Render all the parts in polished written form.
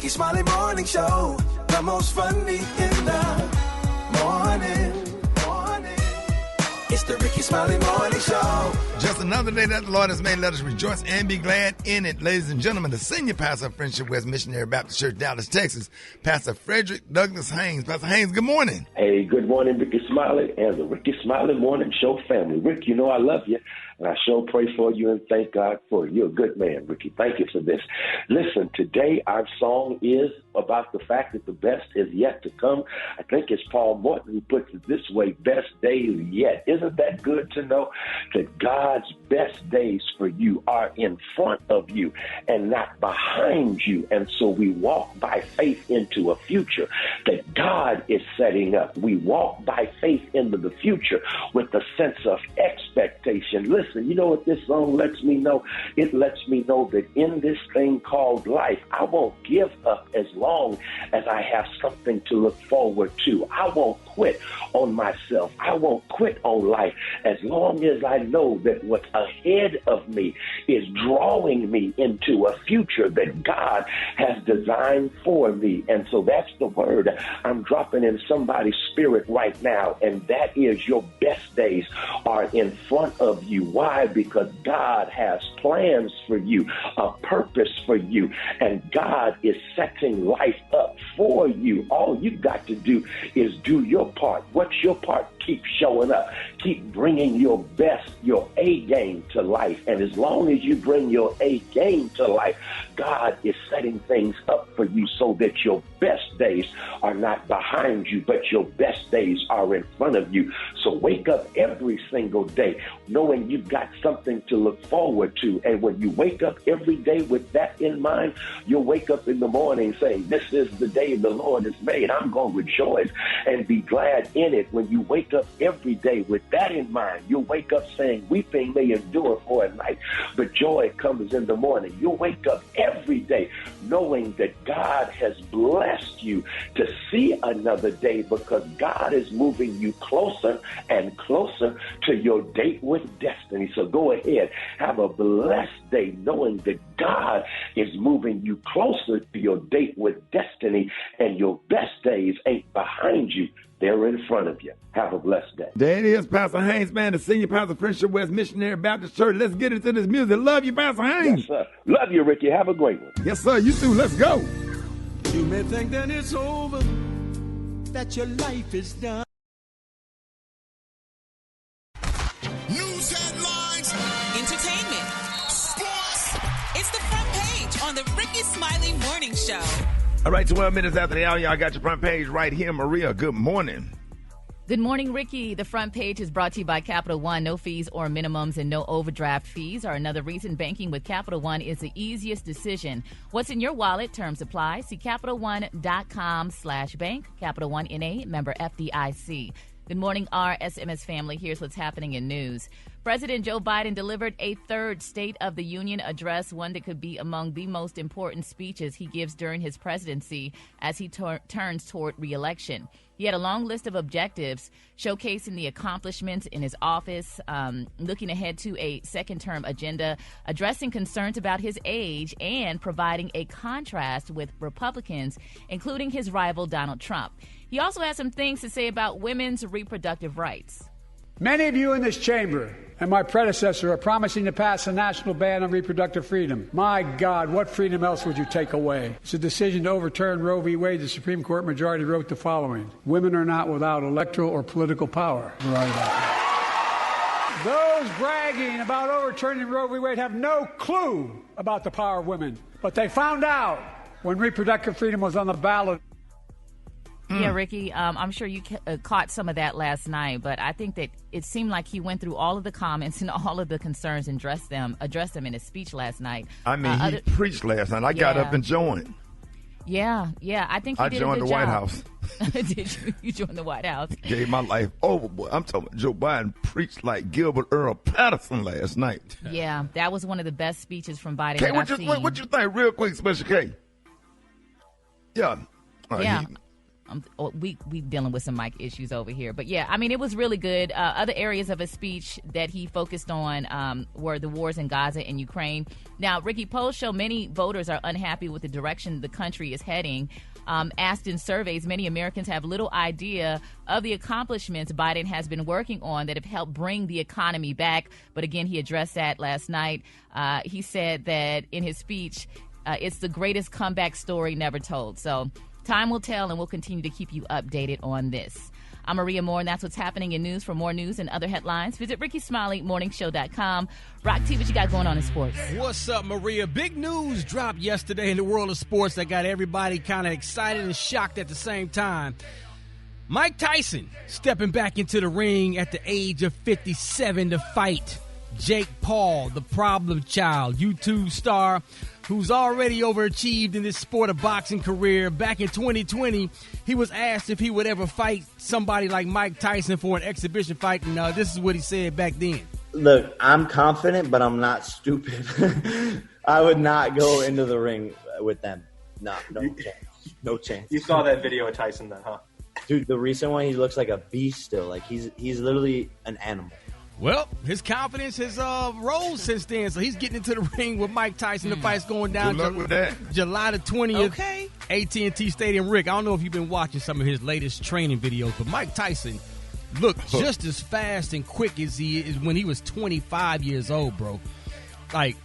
Rickey Smiley Morning Show, the most funny in the morning. It's the Rickey Smiley Morning Show. Just another day that the Lord has made. Let us rejoice and be glad in it. Ladies and gentlemen, the senior pastor of Friendship West Missionary Baptist Church, Dallas, Texas, Pastor Frederick Douglass Haynes. Pastor Haynes, good morning. Hey, good morning, Rickey Smiley and the Rickey Smiley Morning Show family. Rick, you know I love you, and I sure pray for you and thank God for you. You're a good man, Ricky. Thank you for this. Listen, today our song is about the fact that the best is yet to come. I think it's Paul Morton who puts it this way, best days yet. Isn't that good to know that God's best days for you are in front of you and not behind you? And so we walk by faith into a future that God is setting up. We walk by faith into the future with a sense of expectation. Listen, you know what this song lets me know? It lets me know that in this thing called life, I won't give up as long as I have something to look forward to. I won't quit on myself. I won't quit on life as long as I know that what's ahead of me is drawing me into a future that God has designed for me. And so that's the word I'm dropping in somebody's spirit right now, and that is your best days are in front of you. Why? Because God has plans for you, a purpose for you, and God is setting life up for you. All you've got to do is do your part. What's your part? Keep showing up. Keep bringing your best, your A game to life. And as long as you bring your A game to life, God is setting things up for you so that your best days are not behind you, but your best days are in front of you. So wake up every single day knowing you've got something to look forward to. And when you wake up every day with that in mind, you'll wake up in the morning saying, this is the day the Lord has made. I'm going to rejoice and be glad in it. When you wake up every day with that in mind, you'll wake up saying, weeping may endure for a night, but joy comes in the morning. You'll wake up every day knowing that God has blessed you to see another day because God is moving you closer and closer to your date with destiny. So go ahead, have a blessed day knowing that God is moving you closer to your date with destiny, and your best days ain't behind you. They're in front of you. Have a blessed day. There it is, Pastor Haynes, man, the senior pastor of Friendship West Missionary Baptist Church. Let's get into this music. Love you, Pastor Haynes. Yes, sir. Love you, Ricky. Have a great one. Yes, sir. You too. Let's go. You may think that it's over, that your life is done. News headlines, entertainment, sports. It's the front page on the Rickey Smiley Morning Show. All right, 12 minutes after the hour, y'all got your front page right here. Maria, good morning. Good morning, Ricky. The front page is brought to you by Capital One. No fees or minimums and no overdraft fees are another reason banking with Capital One is the easiest decision. What's in your wallet? Terms apply. See CapitalOne.com/bank. Capital One N.A., member FDIC. Good morning, RSMS family. Here's what's happening in news. President Joe Biden delivered a third State of the Union address, one that could be among the most important speeches he gives during his presidency as he turns toward re-election. He had a long list of objectives showcasing the accomplishments in his office, looking ahead to a second-term agenda, addressing concerns about his age, and providing a contrast with Republicans, including his rival Donald Trump. He also has some things to say about women's reproductive rights. Many of you in this chamber and my predecessor are promising to pass a national ban on reproductive freedom. My God, what freedom else would you take away? It's a decision to overturn Roe v. Wade. The Supreme Court majority wrote the following: women are not without electoral or political power. Those bragging about overturning Roe v. Wade have no clue about the power of women. But they found out when reproductive freedom was on the ballot. Yeah, Ricky, I'm sure you caught some of that last night, but I think that it seemed like he went through all of the comments and all of the concerns and addressed them in his speech last night. I mean, he preached last night. I got up and joined. Yeah, I think he did a good job. I joined the White House. Did you? You joined the White House. Gave my life over, boy. I'm talking about Joe Biden preached like Gilbert Earl Patterson last night. Yeah, that was one of the best speeches from Biden Kay, that I've seen. What you think, real quick, Special K? Yeah. Yeah. we dealing with some mic issues over here. But yeah, I mean, it was really good. Other areas of his speech that he focused on were the wars in Gaza and Ukraine. Now, Ricky, polls show many voters are unhappy with the direction the country is heading. Asked in surveys, many Americans have little idea of the accomplishments Biden has been working on that have helped bring the economy back. But again, he addressed that last night. He said that in his speech, it's the greatest comeback story never told. So time will tell, and we'll continue to keep you updated on this. I'm Maria Moore, and that's what's happening in news. For more news and other headlines, visit RickySmileyMorningShow.com. Rock T, what you got going on in sports? What's up, Maria? Big news dropped yesterday in the world of sports that got everybody kind of excited and shocked at the same time. Mike Tyson stepping back into the ring at the age of 57 to fight Jake Paul, the problem child, YouTube star who's already overachieved in this sport of boxing career. Back in 2020, he was asked if he would ever fight somebody like Mike Tyson for an exhibition fight, and this is what he said back then. Look, I'm confident, but I'm not stupid. I would not go into the ring with them. No chance. No chance. You saw that video of Tyson then, huh? Dude, the recent one, he looks like a beast still. Like, he's literally an animal. Well, his confidence has rose since then, so he's getting into the ring with Mike Tyson. The fight's going down July the 20th, okay. AT&T Stadium. Rick, I don't know if you've been watching some of his latest training videos, but Mike Tyson looked just as fast and quick as he is when he was 25 years old, bro. Like,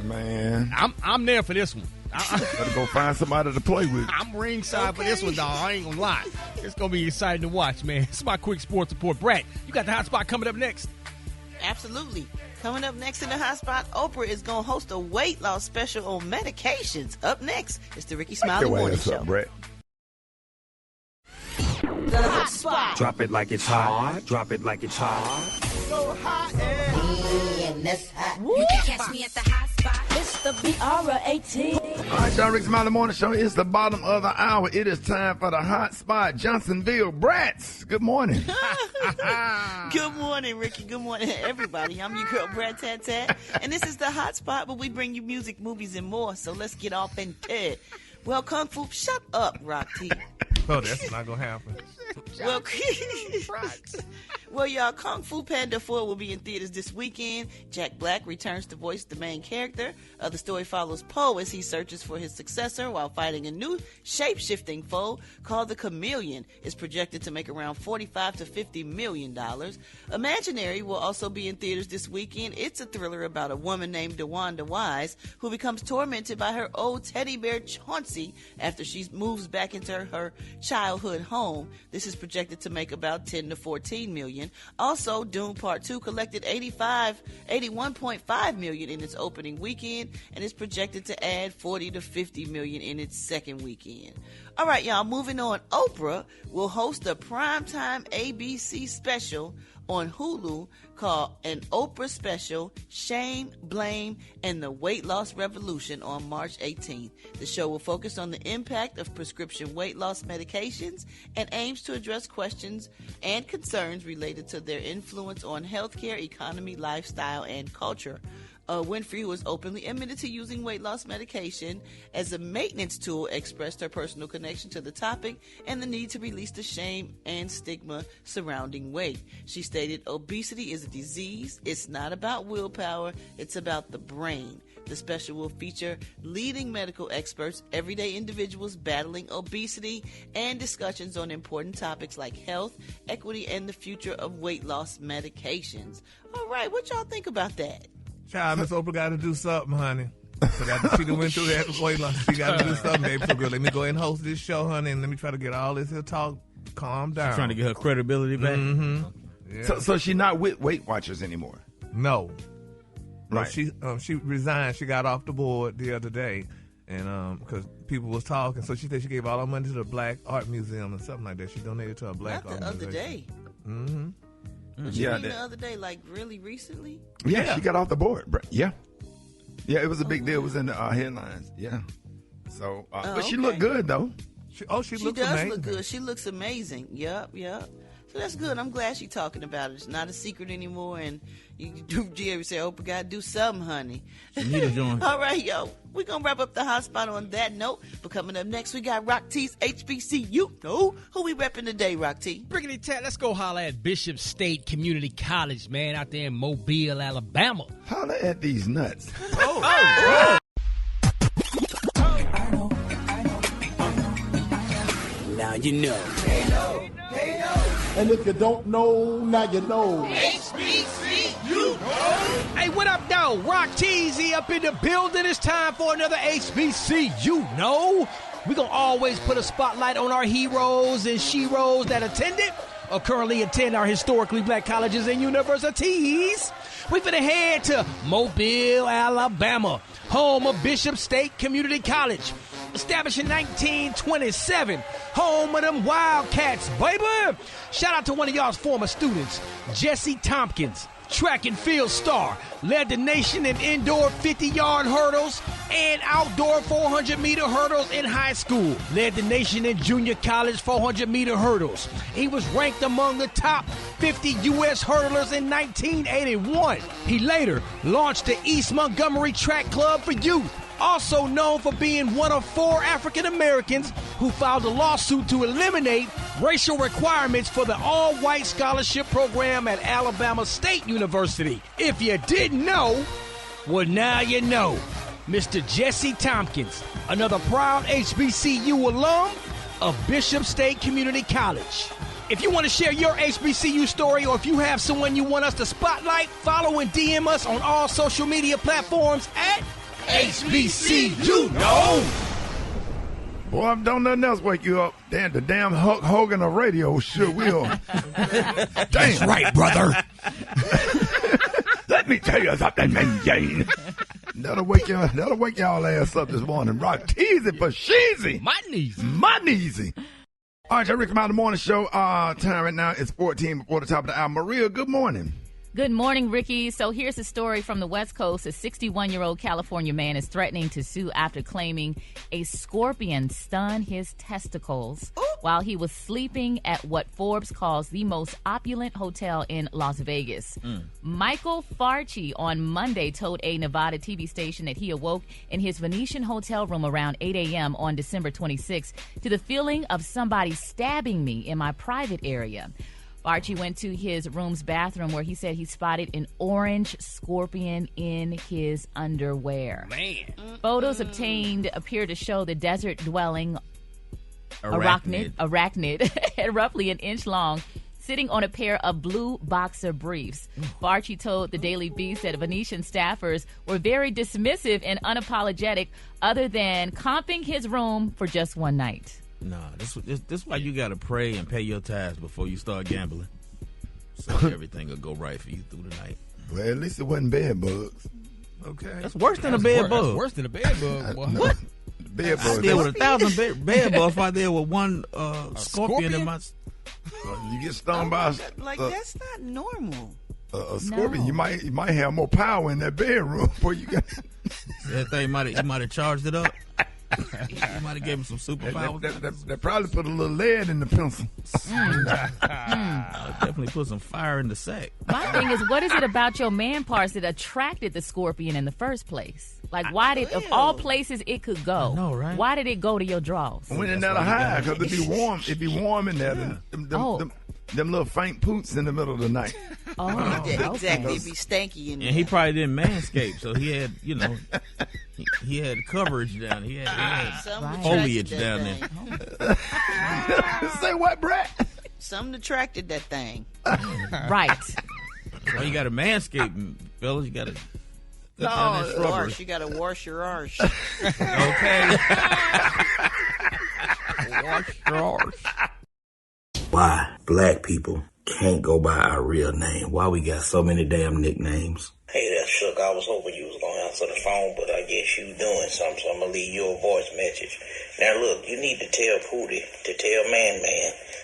man, I'm there for this one. Better go find somebody to play with. I'm ringside for this one, dog. I ain't gonna lie. It's gonna be exciting to watch, man. It's my quick sports report. Brad, you got the hot spot coming up next. Absolutely. Coming up next in the hot spot, Oprah is going to host a weight loss special on medications. Up next, it's the Rickey Smiley Morning Show. Up, Brett. The hot spot. Drop it like it's hot. Drop it like it's hot. So hot and that's hot. You can catch me at the hot spot. It's the BR18. All right, y'all, Rickey Smiley Morning Show. It's the bottom of the hour. It is time for the hot spot. Johnsonville Brats. Good morning. Good morning, Ricky. Good morning, everybody. I'm your girl, Brad Tat Tat. And this is the hot spot where we bring you music, movies, and more. So let's get off into it. Well, Kung Fu, shut up, Rock T. Oh, that's not going to happen. Well, y'all, Kung Fu Panda 4 will be in theaters this weekend. Jack Black returns to voice the main character. The story follows Poe as he searches for his successor while fighting a new shape-shifting foe called the Chameleon. It's projected to make around $45 to $50 million. Imaginary will also be in theaters this weekend. It's a thriller about a woman named DeWanda Wise who becomes tormented by her old teddy bear Chauncey after she moves back into her childhood home. This is projected to make about $10 to $14 million. Also, Dune Part 2 collected $81.5 million in its opening weekend and is projected to add $40 to $50 million in its second weekend. All right, y'all, moving on. Oprah will host a primetime ABC special on Hulu called An Oprah Special, Shame, Blame, and the Weight Loss Revolution on March 18th. The show will focus on the impact of prescription weight loss medications and aims to address questions and concerns related to their influence on healthcare, economy, lifestyle, and culture. Winfrey, who was openly admitted to using weight loss medication as a maintenance tool, expressed her personal connection to the topic and the need to release the shame and stigma surrounding weight. She stated, "Obesity is a disease. It's not about willpower. It's about the brain." The special will feature leading medical experts, everyday individuals battling obesity, and discussions on important topics like health, equity, and the future of weight loss medications. All right, what y'all think about that? Child, Miss Oprah got to do something, honey. So she done went through that weight loss. She got to do something, baby. So, girl, let me go ahead and host this show, honey, and let me try to get all this here talk. Calm down. She's trying to get her credibility back. Mm-hmm. Yeah. So she's not with Weight Watchers anymore? No. Right. She resigned. She got off the board the other day, and because people was talking, so she said she gave all her money to the Black Art Museum or something like that. She donated to a Black Art Museum. Not the other day. Mm-hmm. What you mean the other day, like really recently? Yeah, she got off the board. Yeah, it was a big deal. It was in the headlines. Yeah. So, but she looked good though. She looks does amazing. look good. She looks amazing. Yep. So that's good. I'm glad she's talking about it. It's not a secret anymore. And Jerry said, Oprah got to do something, honey. She need to join. All right, yo. We're going to wrap up the hot spot on that note. But coming up next, we got Rock T's HBCU. Know who we repping today, Rock T? Rickety Tat, let's go holler at Bishop State Community College, man, out there in Mobile, Alabama. Holler at these nuts. Now you know. And if you don't know, now you know. HBCU. Hey, what up, though? Rock Teasy up in the building. It's time for another HBCU. No, we're going to always put a spotlight on our heroes and sheroes that attended or currently attend our historically black colleges and universities. We finna head to Mobile, Alabama, home of Bishop State Community College. Established in 1927, home of them Wildcats, baby. Shout out to one of y'all's former students, Jesse Tompkins, track and field star, led the nation in indoor 50-yard hurdles and outdoor 400-meter hurdles in high school. Led the nation in junior college 400-meter hurdles. He was ranked among the top 50 U.S. hurdlers in 1981. He later launched the East Montgomery Track Club for Youth. Also known for being one of 4 African Americans who filed a lawsuit to eliminate racial requirements for the all-white scholarship program at Alabama State University. If you didn't know, well, now you know. Mr. Jesse Tompkins, another proud HBCU alum of Bishop State Community College. If you want to share your HBCU story or if you have someone you want us to spotlight, follow and DM us on all social media platforms at HBCU. No. Boy, don't nothing else wake you up. Damn, the damn Hulk Hogan of radio sure will. That's right, brother. Let me tell you something, man, Jane. That'll wake y'all ass up this morning. Rock teasy for sheezy. My kneesy. All right, y'all, Rickey Smiley Morning Show. Time right now is 14 before the top of the hour. Maria, good morning. Good morning, Ricky. So here's a story from the West Coast. A 61-year-old California man is threatening to sue after claiming a scorpion stunned his testicles while he was sleeping at what Forbes calls the most opulent hotel in Las Vegas. Michael Farchi on Monday told a Nevada TV station that he awoke in his Venetian hotel room around 8 a.m. on December 26 to the feeling of somebody stabbing me in my private area. Archie went to his room's bathroom where he said he spotted an orange scorpion in his underwear. Man. Photos obtained appear to show the desert-dwelling arachnid at roughly an inch long, sitting on a pair of blue boxer briefs. Barchi told the Daily Beast that Venetian staffers were very dismissive and unapologetic, other than comping his room for just one night. Nah, this why you gotta pray and pay your tithes before you start gambling, so everything will go right for you through the night. Well, at least it wasn't bed bugs. Okay, that's worse than a bed bug. That's worse than a bed bug. What? Bed bugs. I deal with 1,000 bed bugs. If I deal with one scorpion in my, you get stung by that's not normal. A scorpion, you might have more power in that bedroom before you got. That thing might have charged it up. You might have gave him some superpowers. They probably put a little lead in the pencil. Definitely put some fire in the sack. My thing is, what is it about your man parts that attracted the scorpion in the first place? Like, why did, of all places it could go, I know, right? Why did it go to your drawers? When it's not a high, because it'd be warm. It'd be warm in there. Yeah. Them little faint poots in the middle of the night. Exactly. It'd be stanky in there. And he probably didn't manscape, so he had, he had coverage down. He had foliage down there. Say what, Brett? Something attracted that thing. Right. Well, you got to manscape, fellas. You got to. Arse. You got to wash your arse. Okay. Wash your arse. Why black people can't go by our real name? Why we got so many damn nicknames? Hey there, Shook. I was hoping you was going to answer the phone, but I guess you doing something, so I'm going to leave you a voice message. Now, look, you need to tell Pootie to tell Man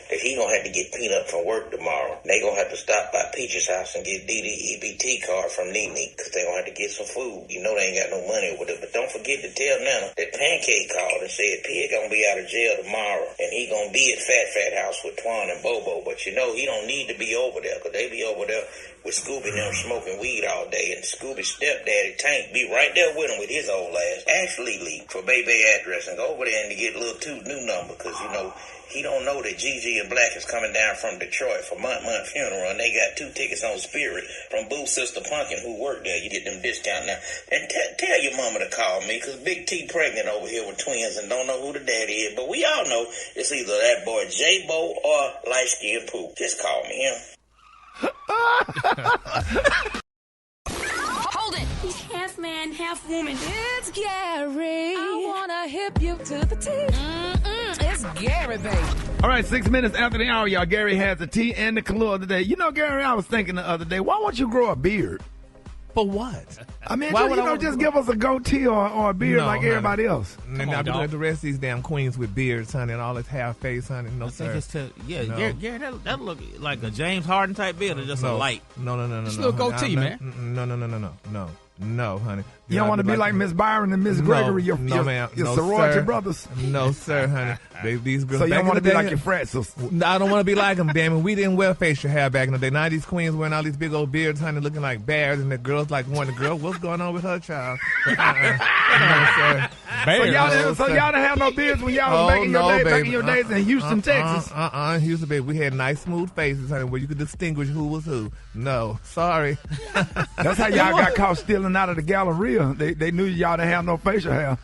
that he gonna have to get peanut from work tomorrow. They gonna have to stop by Peach's house and get Dee EBT card from Nene, because they gonna have to get some food. You know they ain't got no money with it, but don't forget to tell Nana that Pancake called and said Pig gonna be out of jail tomorrow, and he gonna be at Fat House with Twan and Bobo. But you know he don't need to be over there, because they be over there with Scooby and them smoking weed all day, and Scooby's stepdaddy Tank be right there with him with his old ass. Ask Lily for baby address and go over there and get a little new number, because you know he don't know that Gigi and Black is coming down from Detroit for month funeral, and they got 2 tickets on Spirit from Boo's sister Pumpkin, who worked there. You get them discount now. And tell your mama to call me, because Big T pregnant over here with twins and don't know who the daddy is. But we all know it's either that boy J-Bo or light skin Pooh. Just call me him. Hold it! He's half man, half woman. It's Gary. I wanna hip you to the T. It's Gary, baby. All right, 6 minutes after the hour, y'all. Gary has the tea and the Kahlua today. You know, Gary, I was thinking the other day, why won't you grow a beard? For what? I mean, just give us a goatee or a beard like everybody else. And I'll do the rest of these damn queens with beards, honey, and all this half face, honey. No, sir. Gary, that look like a James Harden type beard or just a light? No. Just a little goatee, man. No, honey. You don't want to be like Miss Byron and Miss Gregory, your sorority brothers. No, sir, honey. These girls. So you don't want to be like your frat sisters. I don't want to be like them, damn it. We didn't wear facial hair back in the day. Now these queens wearing all these big old beards, honey, looking like bears, and the girls like one. The girl, what's going on with her child? No, sir. So y'all didn't have no beards when y'all was back in your days in Houston, Texas. Houston, baby. We had nice, smooth faces, honey, where you could distinguish who was who. No, sorry. That's how y'all got caught stealing out of the Galleria. They knew y'all didn't have no facial hair.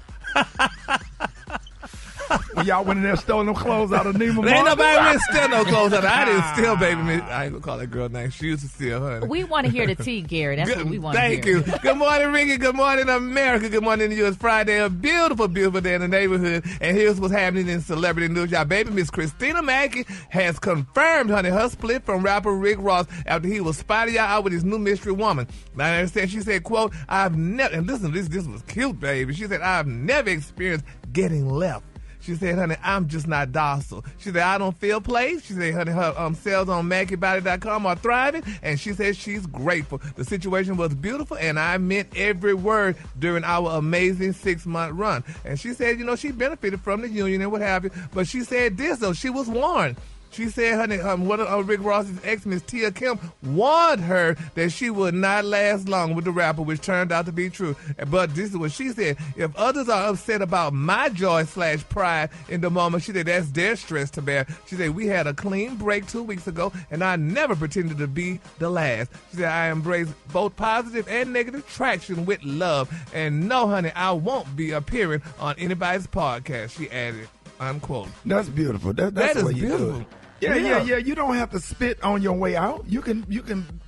When y'all went in there stealing them clothes out of Neiman Marcus. Ain't nobody really steal no clothes out of I didn't steal, baby. I ain't gonna call that girl name. She used to steal, honey. We want to hear the tea, Gary. That's what we want to hear. Thank you. Good morning, Ricky. Good morning, America. Good morning to you. It's Friday. A beautiful, beautiful day in the neighborhood. And here's what's happening in celebrity news. Y'all, baby, Miss Christina Mackey has confirmed, honey, her split from rapper Rick Ross after he was spotted out with his new mystery woman. Now, I understand she said, quote, I've never, and listen, this was cute, baby. She said, I've never experienced getting left. She said, honey, I'm just not docile. She said, I don't feel played. She said, honey, her sales on MackeyBody.com are thriving, and she said she's grateful. The situation was beautiful, and I meant every word during our amazing 6-month run. And she said, you know, she benefited from the union and what have you, but she said this, though, she was warned. She said, honey, one of Rick Ross's ex, Miss Tia Kim, warned her that she would not last long with the rapper, which turned out to be true. But this is what she said. If others are upset about my joy/pride in the moment, she said, that's their stress to bear. She said, we had a clean break 2 weeks ago, and I never pretended to be the last. She said, I embrace both positive and negative traction with love. And no, honey, I won't be appearing on anybody's podcast, she added. Unquote. That's beautiful. That's that the way is you beautiful. do it. Yeah. You don't have to spit on your way out. You can.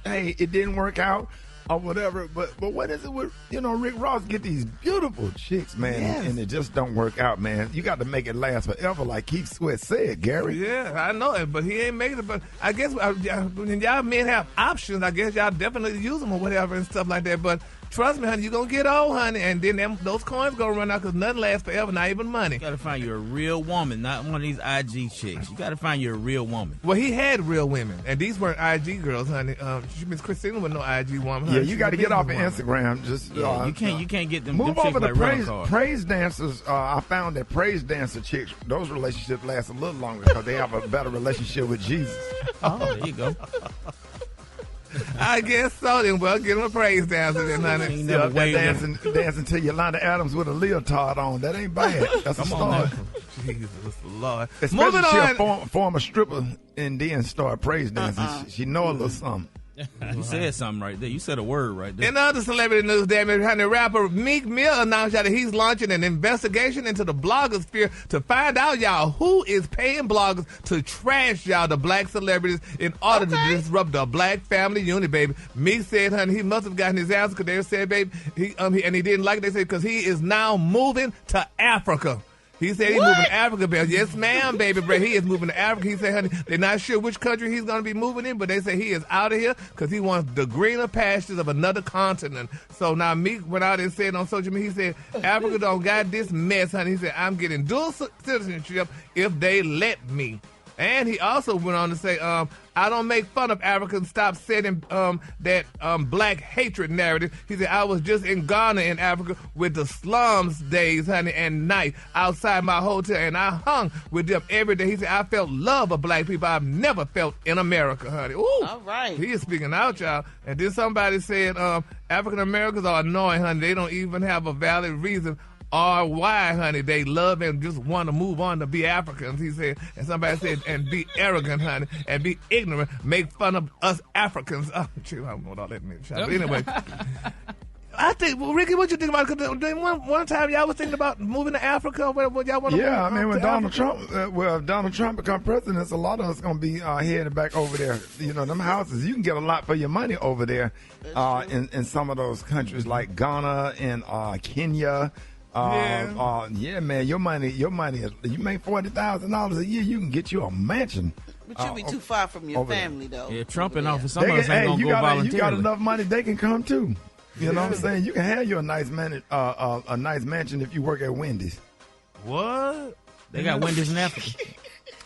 Hey, it didn't work out or whatever. But what is it with Rick Ross get these beautiful chicks, man, and it just don't work out, man. You got to make it last forever, like Keith Sweat said, Gary. Yeah, I know it, but he ain't making it. But I guess when y'all men have options, I guess y'all definitely use them or whatever and stuff like that. But trust me, honey, you're going to get old, honey, and then those coins going to run out because nothing lasts forever, not even money. You got to find you a real woman, not one of these IG chicks. You got to find you a real woman. Well, he had real women, and these weren't IG girls, honey. Miss Christina was no IG woman, honey. Yeah, you got to get off of Instagram. Just you can't get them. Move them over to like praise dancers. I found that praise dancer chicks, those relationships last a little longer because they have a better relationship with Jesus. Oh, there you go. I guess so. Then we'll get him a praise dancer then, honey. Dancing to Yolanda Adams with a leotard on. That ain't bad. That's a start. Jesus Lord. Especially if she former stripper and then start praise dancing. She know a little something. You said something right there. You said a word right there. In other celebrity news, damn it, honey, rapper Meek Mill announced that he's launching an investigation into the blogosphere to find out, y'all, who is paying bloggers to trash, y'all, the black celebrities in order to disrupt the black family unit, baby. Meek said, honey, he must have gotten his answer because they said, baby, and he didn't like it. They said because he is now moving to Africa. He said he's moving to Africa, baby. Yes, ma'am, baby, but he is moving to Africa. He said, honey, they're not sure which country he's going to be moving in, but they say he is out of here because he wants the greener pastures of another continent. So now Meek went out and said on social media, he said, Africa don't got this mess, honey. He said, I'm getting dual citizenship if they let me. And he also went on to say, I don't make fun of Africans. Stop setting that black hatred narrative. He said, I was just in Ghana in Africa with the slums days, honey, and night outside my hotel, and I hung with them every day. He said, I felt love of black people I've never felt in America, honey. Ooh, all right. He is speaking out, y'all. And then somebody said, African Americans are annoying, honey. They don't even have a valid reason or why, honey, they love and just want to move on to be Africans, he said. And somebody said, and be arrogant, honey, and be ignorant, make fun of us Africans. Oh, shoot, I don't know what all that means. But anyway, I think, well, Ricky, what you think about it? Because one time y'all was thinking about moving to Africa. What y'all want to move? Yeah, I mean, when Donald Trump, if Donald Trump become president, a lot of us going to be headed back over there. You know, them houses, you can get a lot for your money over there in some of those countries like Ghana and Kenya. Yeah, man, your money. You make $40,000 a year, you can get you a mansion. But you'll be too far from your family, though. Yeah, Trump and office. Some of us ain't gonna go voluntarily. You got enough money, they can come too. You know what I'm saying? You can have you a nice mansion if you work at Wendy's. What? They got Wendy's in Africa.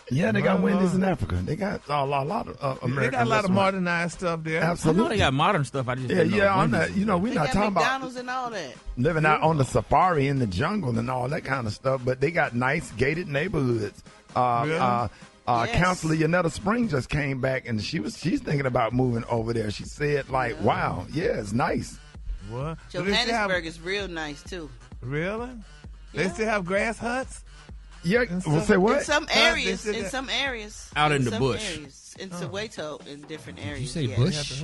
Yeah, they got Wendy's in Africa. They got a lot of American. They got a lot of modernized stuff there. Absolutely, I know they got modern stuff. I just didn't know I'm not. You know, we're not talking about McDonald's and all that. Living out on the safari in the jungle and all that kind of stuff. But they got nice gated neighborhoods. Really? Counselor Yanetta Spring just came back and she's thinking about moving over there. She said, like, wow, yeah, it's nice. What? Johannesburg is real nice too. Really? Yeah. They still have grass huts? Yeah, we'll say what? In some areas. Out in the bush. In Soweto, in different areas. Did you say bush?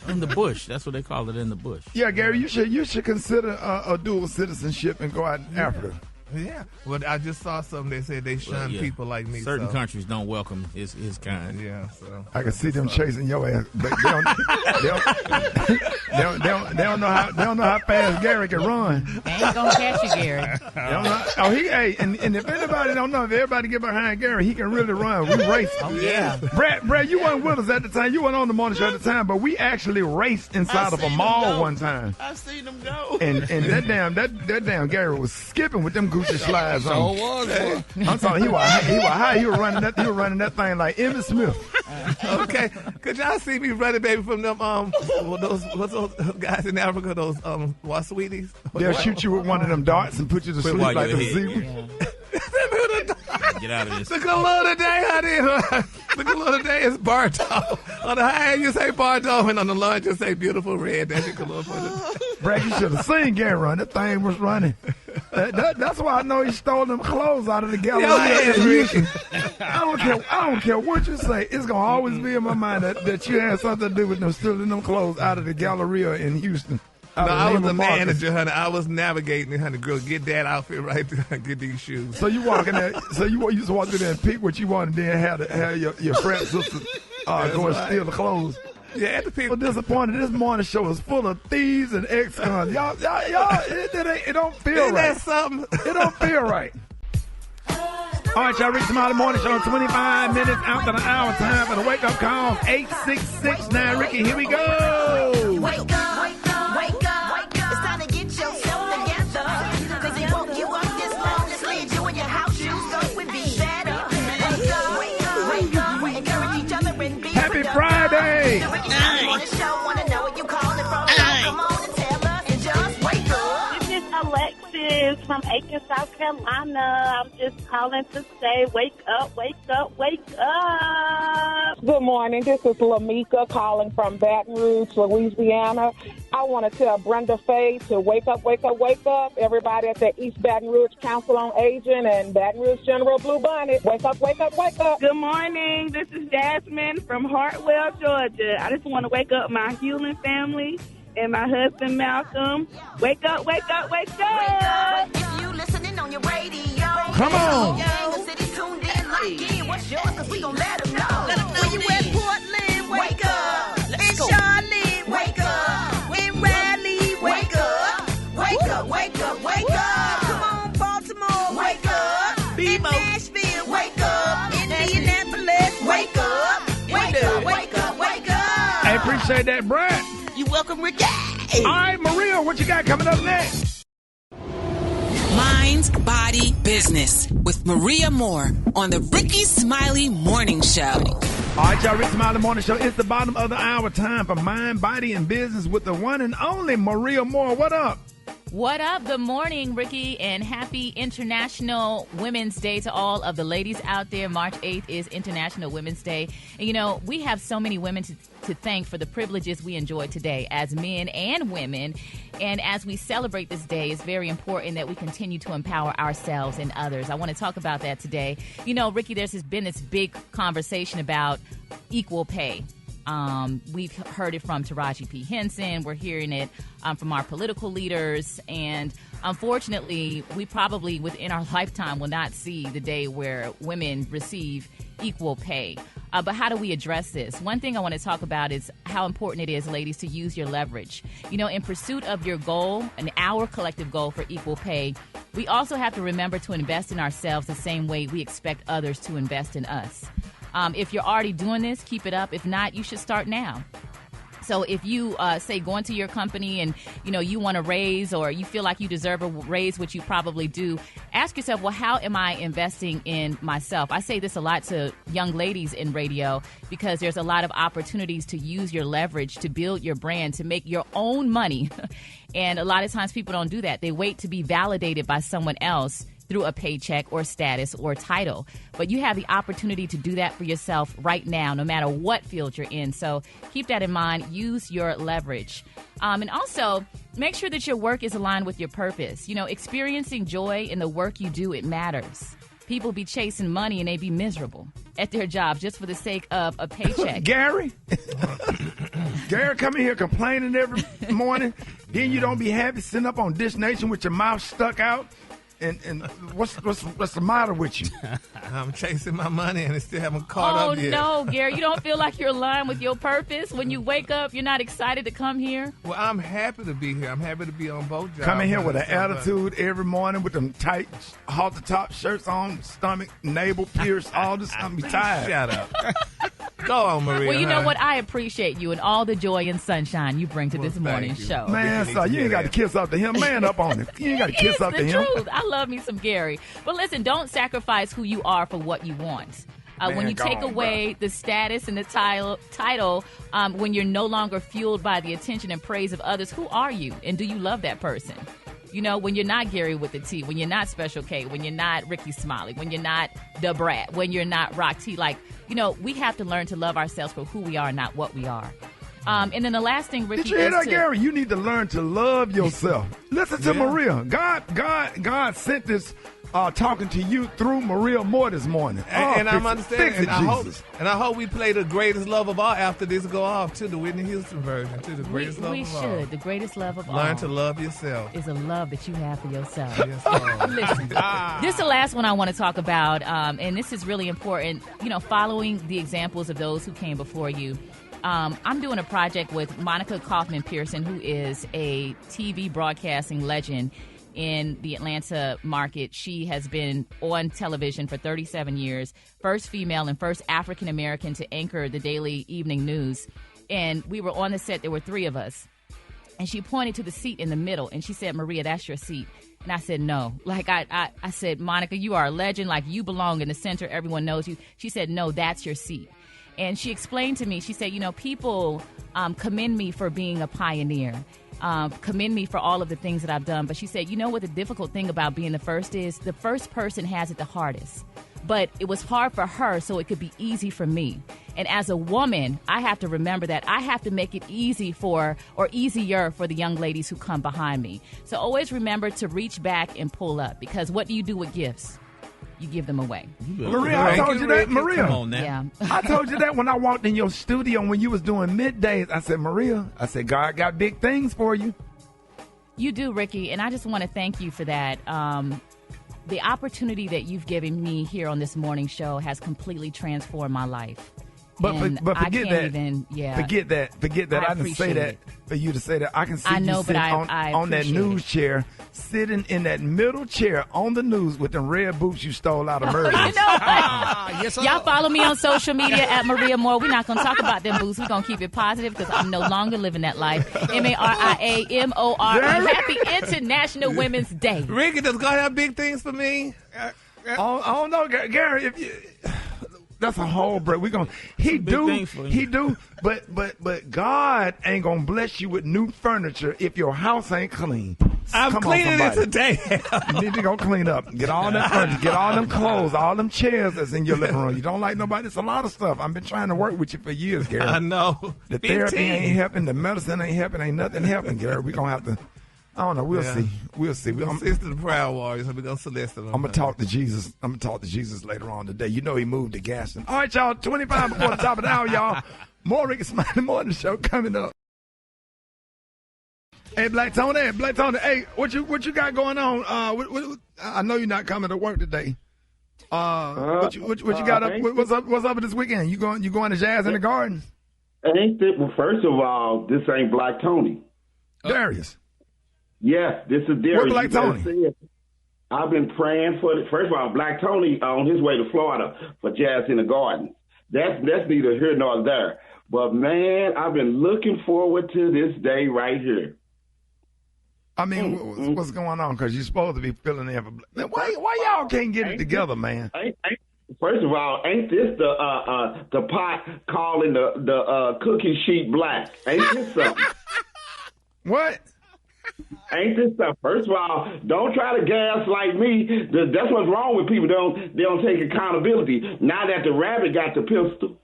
In the bush. That's what they call it, in the bush. Yeah, Gary, you should consider a dual citizenship and go out in Africa. Yeah. Well, I just saw something. They said they shun people like me. Certain countries don't welcome his kind. Yeah. So I can see them chasing your ass, but they don't know how fast Gary can run. They ain't gonna catch you, Gary. And if anybody don't know, if everybody get behind Gary, he can really run. We raced. Oh yeah. Brad, you weren't with us at the time. You weren't on the morning show at the time, but we actually raced inside of a mall one time. I've seen them go. And that damn Gary was skipping with them Gucci slides on. I'm talking. He was high. He was running that thing like Emmitt Smith. Okay, could y'all see me running, baby, from them what's those guys in Africa? Those Wasweeties? They'll shoot you with one of them darts and put you to sleep like a zebra. Get out of this. The color today, honey. The color today is Bartow. On the high end, you say Bartow, and on the lunch, you say beautiful red. That's your color for the Brad, you should have seen Gary run. That thing was running. That's why I know he stole them clothes out of the gallery in Houston. I don't care what you say. It's gonna always be in my mind that you had something to do with them stealing them clothes out of the Galleria in Houston. No, I was the manager, honey. I was navigating it, honey. Girl, get that outfit right there. Get these shoes. So you walk in there. So you used to walk through there and pick what you wanted, and then have your friend sister go and steal the clothes. Yeah, at the people. I'm disappointed. This morning show is full of thieves and ex-cons. Y'all, it don't feel Ain't right. that something? It don't feel right. All right, y'all, Rickey Smiley Morning Show, 25 minutes after the hour. Time for the wake-up call. 866-9 Ricky. Here we go. Wake up, wake up, wake up. It's time to get yourself together. Cause they woke you up this long. Let's leave you in your house shoes. So we be better. Wake up, wake up, wake up. Encourage each other and be Happy Friday. The Rickey Smiley Morning Show. Wanna know where you calling from? So come on and tell us and just wake up. This is Alexis from Aiken, South Carolina. I'm just calling to say, wake up, wake up, wake up. Good morning. This is Lamika calling from Baton Rouge, Louisiana. I want to tell Brenda Faye to wake up, wake up, wake up. Everybody at the East Baton Rouge Council on Aging and Baton Rouge General Blue Bonnet. Wake up, wake up, wake up. Good morning. This is Jasmine from Hartwell, Georgia. I just want to wake up my Hewlin family and my husband, Malcolm. Wake up, wake up, wake up. If you listening on your radio, come on. The city's tuned in, locked in. What's yours? Cause we gon' let them know. When you at Portland, wake up. In Charlotte, wake up. In Raleigh, wake up. Wake up, wake up, wake up. Come on, Baltimore, wake up. In Nashville, wake up. Indianapolis, wake up. Wake up, wake up, wake up. I appreciate that, Brad. You welcome, Ricky. All right, Maria, what you got coming up next? Mind, Body, Business with Maria Moore on the Rickey Smiley Morning Show. All right, y'all, Rickey Smiley Morning Show. It's the bottom of the hour. Time for Mind, Body, and Business with the one and only Maria Moore. What up? What up? Good morning, Ricky, and happy International Women's Day to all of the ladies out there. March 8th is International Women's Day. And, you know, we have so many women to thank for the privileges we enjoy today as men and women. And as we celebrate this day, it's very important that we continue to empower ourselves and others. I want to talk about that today. You know, Ricky, there's been this big conversation about equal pay. We've heard it from Taraji P. Henson. We're hearing it from our political leaders. And unfortunately, we probably within our lifetime will not see the day where women receive equal pay. But how do we address this? One thing I want to talk about is how important it is, ladies, to use your leverage. You know, in pursuit of your goal and our collective goal for equal pay, we also have to remember to invest in ourselves the same way we expect others to invest in us. If you're already doing this, keep it up. If not, you should start now. So if you say go into your company and, you know, you want a raise or you feel like you deserve a raise, which you probably do, ask yourself, well, how am I investing in myself? I say this a lot to young ladies in radio because there's a lot of opportunities to use your leverage to build your brand, to make your own money. And a lot of times people don't do that. They wait to be validated by someone else through a paycheck or status or title. But you have the opportunity to do that for yourself right now, no matter what field you're in. So keep that in mind. Use your leverage. And also, make sure that your work is aligned with your purpose. You know, experiencing joy in the work you do, it matters. People be chasing money and they be miserable at their jobs just for the sake of a paycheck. Gary? Gary coming here complaining every morning. Then you don't be happy sitting up on Dish Nation with your mouth stuck out. And what's the matter with you? I'm chasing my money and it still haven't caught up yet. Oh, no, Gary. You don't feel like you're aligned with your purpose? When you wake up, you're not excited to come here? Well, I'm happy to be here. I'm happy to be on both jobs. Coming here with an attitude every morning with them tight halter-top shirts on, stomach, navel pierced, all this. I'm be tired. Shut up. Go on, Maria. Well, you know what? I appreciate you and all the joy and sunshine you bring to this morning show. Man, so you ain't got to kiss up to him. Man up on him. You ain't got to kiss up to him. It's the truth. I love me some Gary. But listen, don't sacrifice who you are for what you want. When you take away the status and the title, when you're no longer fueled by the attention and praise of others, who are you? And do you love that person? You know, when you're not Gary with the T, when you're not Special K, when you're not Rickey Smiley, when you're not Da Brat, when you're not Rock T, like, you know, we have to learn to love ourselves for who we are, not what we are. And then the last thing, Ricky, did you hear that, Gary? You need to learn to love yourself. Listen to Maria. God sent this talking to you through Maria Moore this morning. And I'm understanding. And I hope we play the greatest love of all after this go off to the Whitney Houston version, to the greatest love of all. We should. The greatest love of all. Learn to love yourself. Is a love that you have for yourself. Yes, Lord. Listen, this is the last one I want to talk about, and this is really important. You know, following the examples of those who came before you. I'm doing a project with Monica Kaufman-Pearson, who is a TV broadcasting legend in the Atlanta market. She has been on television for 37 years, first female and first African-American to anchor the daily evening news. And we were on the set. There were three of us. And she pointed to the seat in the middle, and she said, Maria, that's your seat. And I said, no. Like, I said, Monica, you are a legend. Like, you belong in the center. Everyone knows you. She said, no, that's your seat. And she explained to me, she said, you know, people commend me for being a pioneer, commend me for all of the things that I've done. But she said, you know what the difficult thing about being the first is? The first person has it the hardest. But it was hard for her, so it could be easy for me. And as a woman, I have to remember that I have to make it easier for the young ladies who come behind me. So always remember to reach back and pull up, because what do you do with gifts? You give them away. Maria, I told you that. Maria, come on now. Yeah. I told you that when I walked in your studio when you was doing middays. I said, Maria, God got big things for you. You do, Ricky, and I just want to thank you for that. The opportunity that you've given me here on this morning show has completely transformed my life. But I forget can't that. even. Yeah. Forget that. I didn't say that for you to say that. I can see you sitting on that news chair, sitting in that middle chair on the news with the red boots you stole out of Murray's. Yes, y'all follow me on social media at Maria Moore. We're not going to talk about them boots. We're going to keep it positive because I'm no longer living that life. MARIAMORE. Happy International Women's Day. Ricky, does God have big things for me? I don't know, Gary. If you, that's a whole break. He do. But God ain't gonna bless you with new furniture if your house ain't clean. I'm cleaning it today. You need to go clean up. Get all that furniture. Get all them clothes. All them chairs that's in your living room. You don't like nobody. It's a lot of stuff. I've been trying to work with you for years, Gary. I know. The therapy ain't helping. The medicine ain't helping. Ain't nothing helping, Gary. We gonna have to. I don't know. We'll see. Sister the Proud Warriors. We're going to solicit them. I'm going to talk to Jesus. I'm going to talk to Jesus later on today. You know he moved to Gaston. All right, y'all. 25 before the top of the hour, y'all. More Rickey Smiley Morning Show coming up. Hey, Black Tony. Hey, what you got going on? I know you're not coming to work today. What you got up? What's up with this weekend? You going to Jazz in the Garden? Well, first of all, this ain't Black Tony. Darius. Yes, this is Darius. What Black Tony? I've been praying for it. First of all, Black Tony on his way to Florida for Jazz in the Garden. That's neither here nor there. But, man, I've been looking forward to this day right here. I mean, what's going on? Because you're supposed to be filling in for man, why y'all can't get it together, man? First of all, ain't this the pot calling the cookie sheet black? Ain't this something? What? Ain't this stuff? First of all, don't try to gaslight me. That's what's wrong with people. They don't take accountability. Now that the rabbit got the pistol.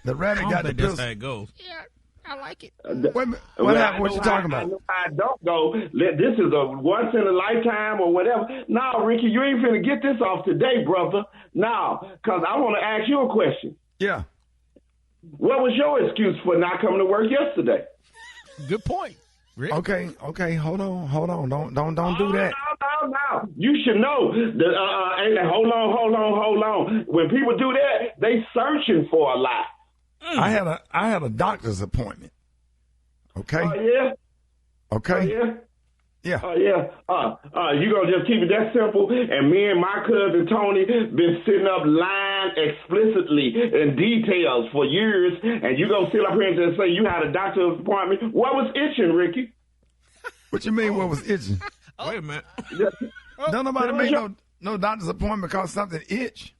The rabbit got the pistol. That's how it goes. Yeah, I like it. What happened? What you talking about? I don't go. This is a once in a lifetime or whatever. No, Ricky, you ain't finna get this off today, brother. No, because I want to ask you a question. Yeah. What was your excuse for not coming to work yesterday? Good point. Rick? Okay. Hold on. Don't do that. No. You should know. Hold on. When people do that, they searching for a lot. I had a doctor's appointment. Okay. Oh yeah. Okay. Oh yeah. Yeah. Oh yeah. You gonna just keep it that simple? And me and my cousin Tony been sitting up lying explicitly in details for years, and you gonna sit up here and just say you had a doctor's appointment? What was itching, Ricky? What you mean? What was itching? Wait a minute. Don't nobody make no doctor's appointment because something itch.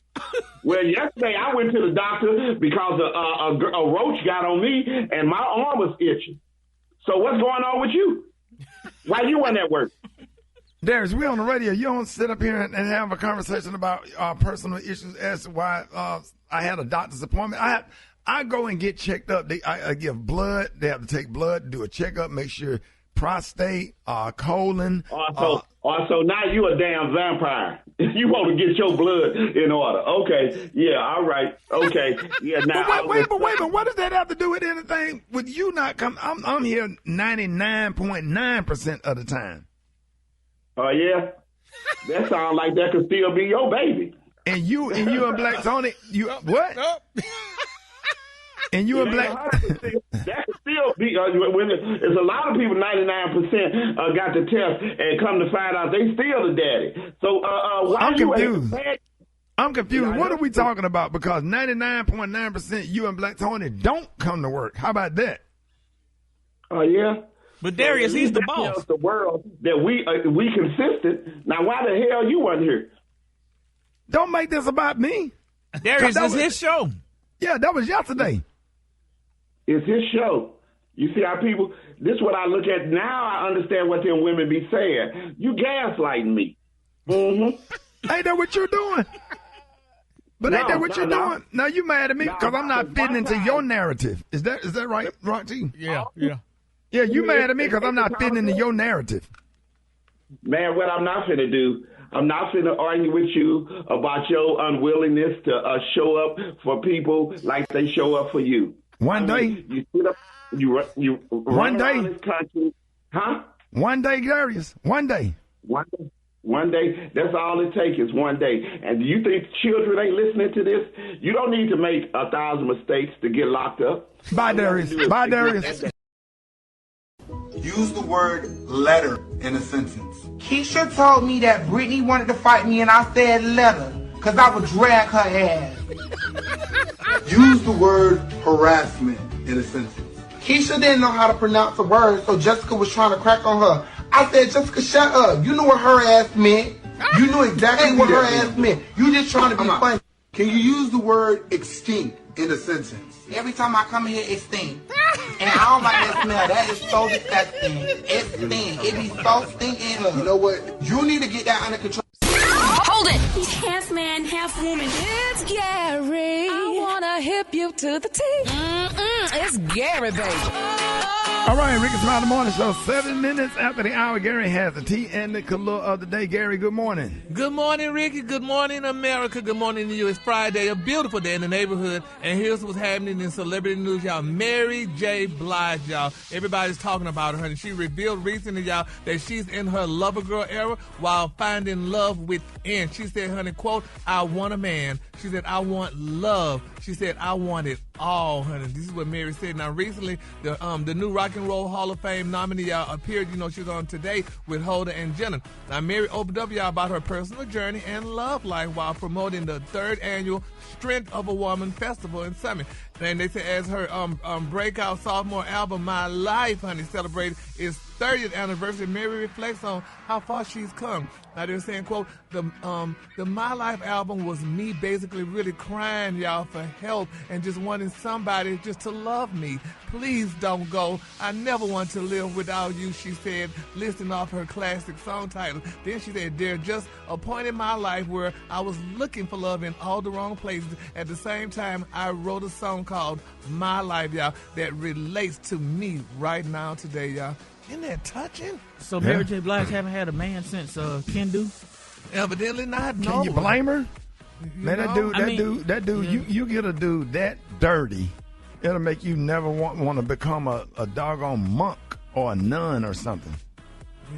Well, yesterday I went to the doctor because a roach got on me and my arm was itching. So what's going on with you? Why you wasn't at work? Darius, we on the radio. You don't sit up here and have a conversation about personal issues as to why I had a doctor's appointment. I go and get checked up. I give blood. They have to take blood, do a checkup, make sure prostate, colon. So now you a damn vampire. You want to get your blood in order. Okay. Yeah, all right. Okay. Yeah, now. But wait, what does that have to do with anything with you not coming? I'm here 99.9% of the time. Oh, yeah? That sounds like that could still be your baby. And you and Black Tony, what? And you and Black... That could still be... when there's a lot of people, 99% got the test and come to find out they still the daddy. So why I'm confused. I'm confused. What are we talking about? Because 99.9% you and Black Tony don't come to work. How about that? Oh, yeah? But Darius, he's the boss. Tells the world that we consistent. Now, why the hell you wasn't here? Don't make this about me. Darius, it's his show. Yeah, that was yesterday. It's his show. You see how people, this is what I look at now. I understand what them women be saying. You gaslighting me. Mm-hmm. Ain't that what you're doing? But ain't that what you're doing? Now you mad at me because I'm not fitting into your narrative. Is that right, Rocky? Yeah. Yeah, you mad at me because I'm not fitting into your narrative. Man, what I'm not finna do, I'm not finna argue with you about your unwillingness to show up for people like they show up for you. One day. You sit up, you run around this country. Huh? One day, Darius. One day. One One day, that's all it takes is one day. And do you think children ain't listening to this? You don't need to make 1,000 mistakes to get locked up. Bye, Darius. Bye, Darius. Use the word letter in a sentence. Keisha told me that Brittany wanted to fight me and I said letter, because I would drag her ass. Use the word harassment in a sentence. Keisha didn't know how to pronounce a word, so Jessica was trying to crack on her. I said, Jessica, shut up. You knew what her ass meant. You knew exactly what her ass meant. You just trying to be funny. Can you use the word extinct in a sentence? Every time I come in here, it stinks. And I don't like that smell. That is so disgusting. It stinks. It be so stinking. You know what? You need to get that under control. Hold it! Half man, half woman. It's Gary. I wanna hip you to the T. It's Gary, baby. All right, Rickey Smiley Morning Show. 7 minutes after the hour, Gary has the tea and the color of the day. Gary, good morning. Good morning, Ricky. Good morning, America. Good morning to you. It's Friday, a beautiful day in the neighborhood. And here's what's happening in celebrity news, y'all. Mary J. Blige, y'all. Everybody's talking about her. And she revealed recently, y'all, that she's in her lover girl era while finding love within. She said, honey, quote, I want a man. She said, I want love. She said, I want it all, honey. This is what Mary said. Now, recently, the new Rock and Roll Hall of Fame nominee, y'all, appeared, she was on Today with Holder and Jenna. Now, Mary opened up, y'all, about her personal journey and love life while promoting the 3rd annual Strength of a Woman Festival in Summit. And they said as her breakout sophomore album, My Life, honey, celebrated its 30th anniversary, Mary reflects on how far she's come. Now, they're saying, quote, the My Life album was me basically really crying, y'all, for help and just wanting somebody just to love me. Please don't go. I never want to live without you, she said, listing off her classic song titles. Then she said, there's just a point in my life where I was looking for love in all the wrong places. At the same time, I wrote a song called My Life, y'all, that relates to me right now today, y'all. Isn't that touching? So Mary J. Blige haven't had a man since Ken Do? Evidently not. No. Can you blame her? Man, that dude. You get a dude that dirty, it'll make you never want to become a doggone monk or a nun or something.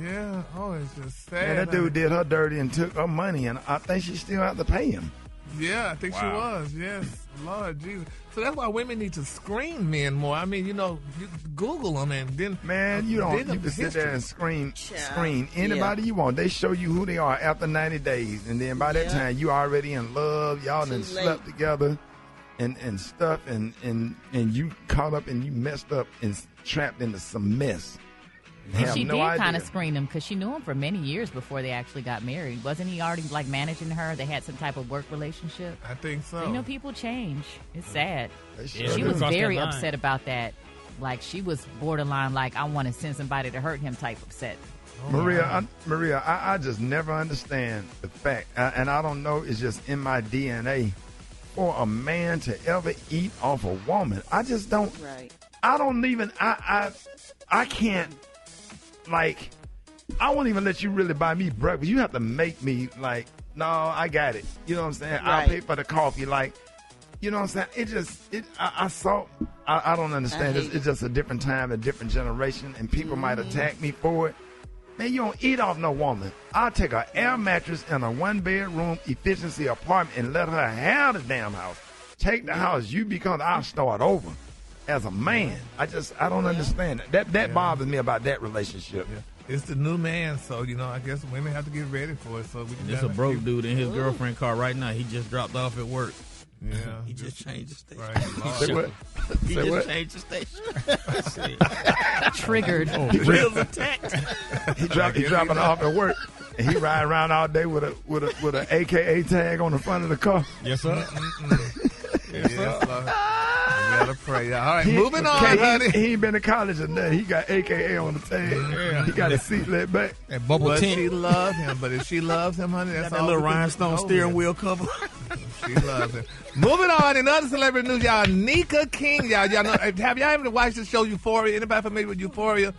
Yeah. Oh, it's just sad. Man, that dude did her dirty and took her money, and I think she still have to pay him. Yeah, I think she was. Yes, Lord Jesus. So that's why women need to screen men more. I mean, you Google them and then you can sit there and screen anybody you want. They show you who they are after 90 days, and then by that time you already in love. Y'all done slept together and stuff, and you caught up and you messed up and trapped into some mess. She did kind of screen him because she knew him for many years before they actually got married. Wasn't he already managing her? They had some type of work relationship. I think so. So, people change. It's sad. She was very upset about that. Like, she was borderline, I want to send somebody to hurt him type upset. Maria, I just never understand the fact, and I don't know, it's just in my DNA, for a man to ever eat off a woman. I just don't. Right. I don't even. I can't. I won't even let you really buy me breakfast. You have to make me no, I got it. You know what I'm saying? Right. I'll pay for the coffee. You know what I'm saying? I don't understand. It's just a different time, a different generation, and people might attack me for it. Man, you don't eat off no woman. I'll take an air mattress in a 1-bedroom efficiency apartment and let her have the damn house. Take the house, because I'll start over. As a man, I don't understand that. That bothers me about that relationship. Yeah. It's the new man, so I guess women have to get ready for it. So we can. There's a broke dude in his girlfriend car right now. He just dropped off at work. Yeah, he just changed the station. Right. He just changed the station. Triggered. Real attacked. He dropping off at work. And he ride around all day with a AKA tag on the front of the car. Yes, sir. Yes, sir. You gotta pray. All right, moving on, honey. He ain't been to college or nothing. He got AKA on the tag. Yeah. He got his seat let back. And bubble tent. She loves him, but if she loves him, honey, that's that all. Little rhinestone steering wheel cover. She loves him. Moving on, in other celebrity news, y'all, Nika King, y'all know. Have y'all ever watched the show Euphoria? Anybody familiar with Euphoria?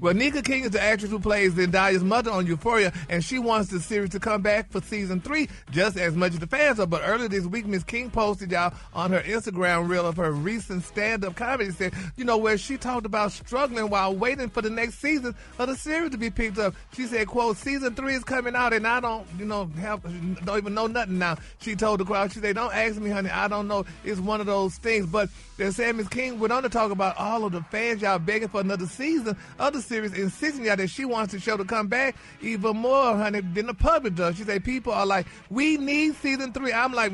Well, Nika King is the actress who plays Zendaya's mother on Euphoria, and she wants the series to come back for season 3 just as much as the fans are. But earlier this week, Miss King posted, y'all, on her Instagram reel of her recent stand-up comedy, said, where she talked about struggling while waiting for the next season of the series to be picked up. She said, quote, season 3 is coming out, and I don't even know nothing now. She told the crowd, she said, don't ask me, honey, I don't know. It's one of those things. But they said Miss King went on to talk about all of the fans, y'all, begging for another season of the series, insisting, y'all, that she wants the show to come back even more, honey, than the public does. She said, people are like, we need season 3. I'm like,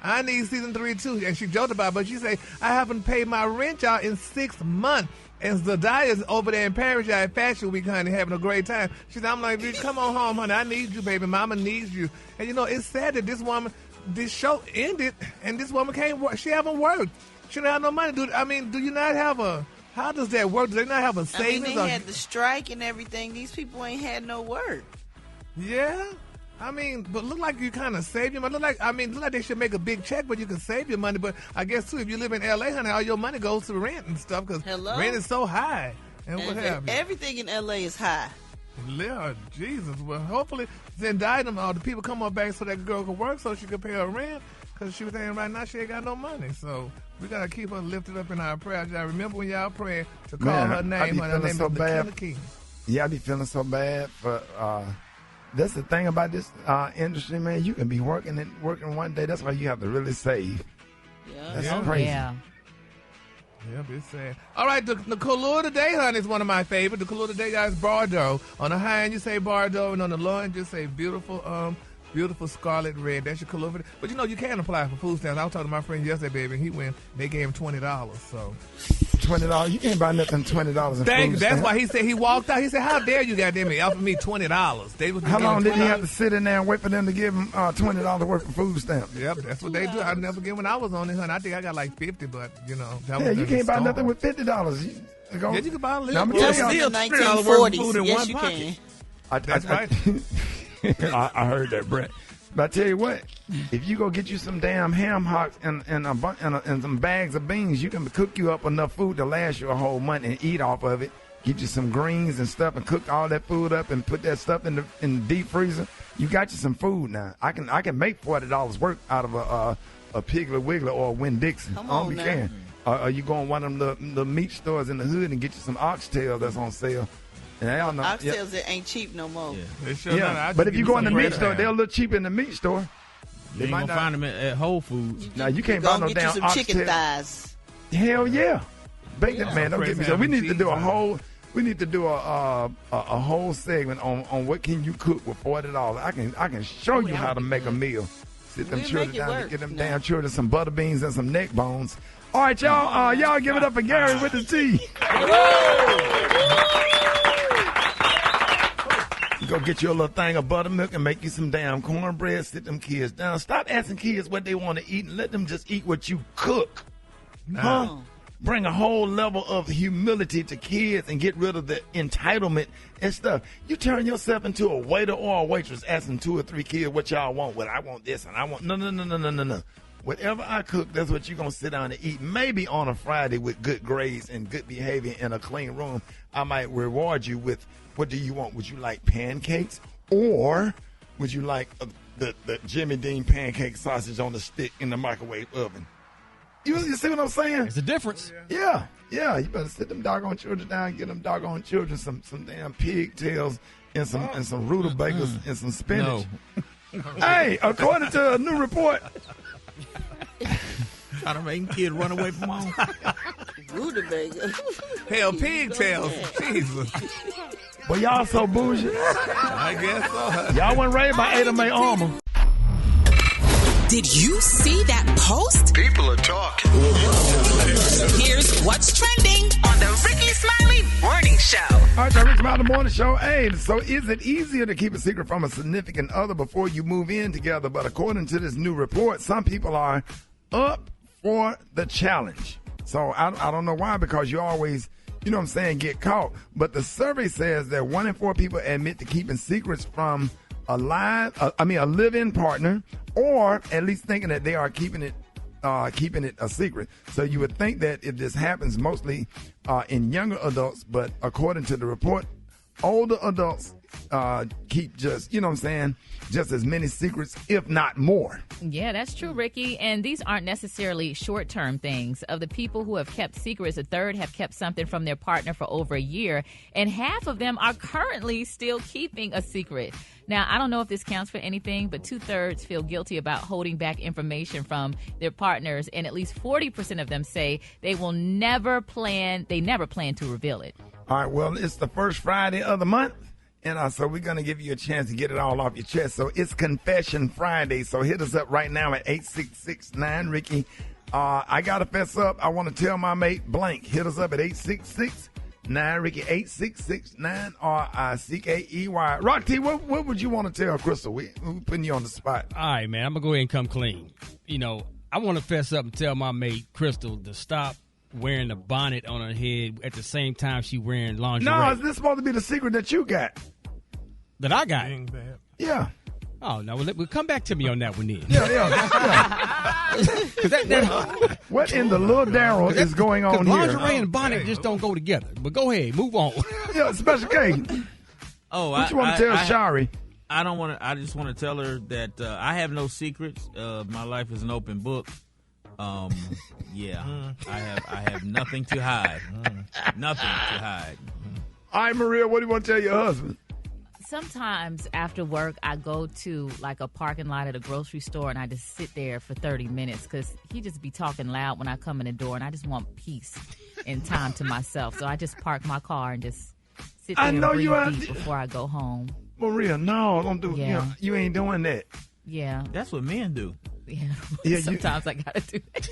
I need season 3 too. And she joked about it, but she said, I haven't paid my rent, y'all, in 6 months. And Zendaya over there in Paris, y'all, at Fashion Week, honey, having a great time. She said, I'm like, come on home, honey. I need you, baby. Mama needs you. And, it's sad that this show ended, and this woman can't work. She haven't worked. She don't have no money. Do you not have how does that work? Do they not have a savings? They had the strike and everything. These people ain't had no work. Yeah. But look like you kind of save your money. Look like they should make a big check, but you can save your money. But I guess, too, if you live in L.A., honey, all your money goes to rent and stuff because rent is so high. And what have you. Everything in L.A. is high. Lord Jesus. Well, hopefully Zendaya all the people come up back so that girl can work so she can pay her rent because she was saying right now she ain't got no money. So we got to keep her lifted up in our prayers. Y'all remember when y'all pray to call her name. Her name so is bad. the King. Yeah, I be feeling so bad for that's the thing about this industry, man. You can be working one day. That's why you have to really save. Yeah. That's crazy. Yeah. Yep, it's sad. All right, the color today, honey, is one of my favorites. The color today, guys, Bordeaux. On the high end, you say Bordeaux, and on the low end, just say beautiful scarlet red. That's your color. But you can apply for food stamps. I was talking to my friend yesterday, baby, and he went. They gave him $20. So $20, you can't buy nothing $20 in Thank you. food That's stamps. why he said he walked out. He said, "How dare you, goddamn it, offer me $20?" How long did he have to sit in there and wait for them to give him $20 worth of food stamps? Yep, that's what they do. I never get when I was on it, honey. I think I got like 50, but you can't buy nothing with $50. Yeah, you can buy a little. I'm That's telling still you, 1940s. Yes, you can. That's right. I heard that, Brett. But I tell you what, if you go get you some damn ham hocks and some bags of beans, you can cook you up enough food to last you a whole month and eat off of it. Get you some greens and stuff and cook all that food up and put that stuff in the deep freezer. You got you some food now. I can make $40 work out of a Piggly Wiggly or a Winn-Dixie. Come on now. Can. Or you go in one of them the meat stores in the hood and get you some oxtail that's on sale. And I don't know. Oxtails that ain't cheap no more. But if you go in the meat store, they're a little cheaper in the meat store. You ain't gonna find them at Whole Foods. Now you can't buy no get damn you some oxtail. chicken thighs. Hell yeah, bacon man. Don't get me started. We need to do a whole. We need to do a whole segment on what can you cook with $40. I can show you how to make a meal. Sit them children down and get them damn children some butter beans and some neck bones. All right, y'all. Y'all give it up for Gary with the T. Go get you a little thing of buttermilk and make you some damn cornbread. Sit them kids down. Stop asking kids what they want to eat and let them just eat what you cook. Huh? Bring a whole level of humility to kids and get rid of the entitlement and stuff. You turn yourself into a waiter or a waitress asking 2 or 3 kids what y'all want. Well, I want this and I want... No. Whatever I cook, that's what you're going to sit down and eat. Maybe on a Friday with good grades and good behavior in a clean room, I might reward you with, what do you want? Would you like pancakes? Or would you like the Jimmy Dean pancake sausage on the stick in the microwave oven? You see what I'm saying? There's a difference. Yeah. You better sit them doggone children down and get them doggone children some damn pigtails and some rutabagas and some spinach. No. Hey, according to a new report... Trying to make a kid run away from home. Rutabaga. Hell, pigtails. Jesus. But y'all so bougie. I guess so. Y'all wasn't raised by Ada Mae Armour. Did you see that post? People are talking. Here's what's trending on the Rickey Smiley Morning Show. All right, the Rickey Smiley Morning Show. Hey, so is it easier to keep a secret from a significant other before you move in together? But according to this new report, some people are up for the challenge. So I don't know why, because you always, get caught. But the survey says that 1 in 4 people admit to keeping secrets from a live-in partner, or at least thinking that they are keeping it keeping it a secret. So you would think that if this happens mostly in younger adults, but according to the report, older adults keep just, you know what I'm saying, just as many secrets, if not more. Yeah, that's true, Ricky. And these aren't necessarily short-term things. Of the people who have kept secrets, a third have kept something from their partner for over a year, and half of them are currently still keeping a secret. Now, I don't know if this counts for anything, but 2/3 feel guilty about holding back information from their partners, and at least 40% of them say they never plan to reveal it. All right, well, it's the first Friday of the month, and so we're going to give you a chance to get it all off your chest. So it's Confession Friday, so hit us up right now at 866-9-RICKY. I got to fess up. I want to tell my mate blank. Hit us up at 866-9-RICKY, 866-9-RICKEY. Rock T, what would you want to tell Crystal? We're putting you on the spot. All right, man, I'm going to go ahead and come clean. You know, I want to fess up and tell my mate Crystal to stop wearing a bonnet on her head at the same time she wearing lingerie. No, is this supposed to be the secret that you got? That I got? Yeah. Oh, no, we'll come back to me on that one then. Yeah. What in the little Daryl is going on here? Lingerie and bonnet just don't go together. But go ahead, move on. Yeah, Special K. What you want to tell Shari? I don't want to. I just want to tell her that I have no secrets. My life is an open book. Yeah, I have nothing to hide. Nothing to hide. All right, Maria, what do you want to tell your husband? Sometimes after work, I go to like a parking lot at a grocery store and I just sit there for 30 minutes because he just be talking loud when I come in the door and I just want peace and time to myself. So I just park my car and just sit there and breathe deep before I go home. Maria, no, don't do it. Yeah. You ain't doing that. Yeah. That's what men do. Yeah. Sometimes I got to do that.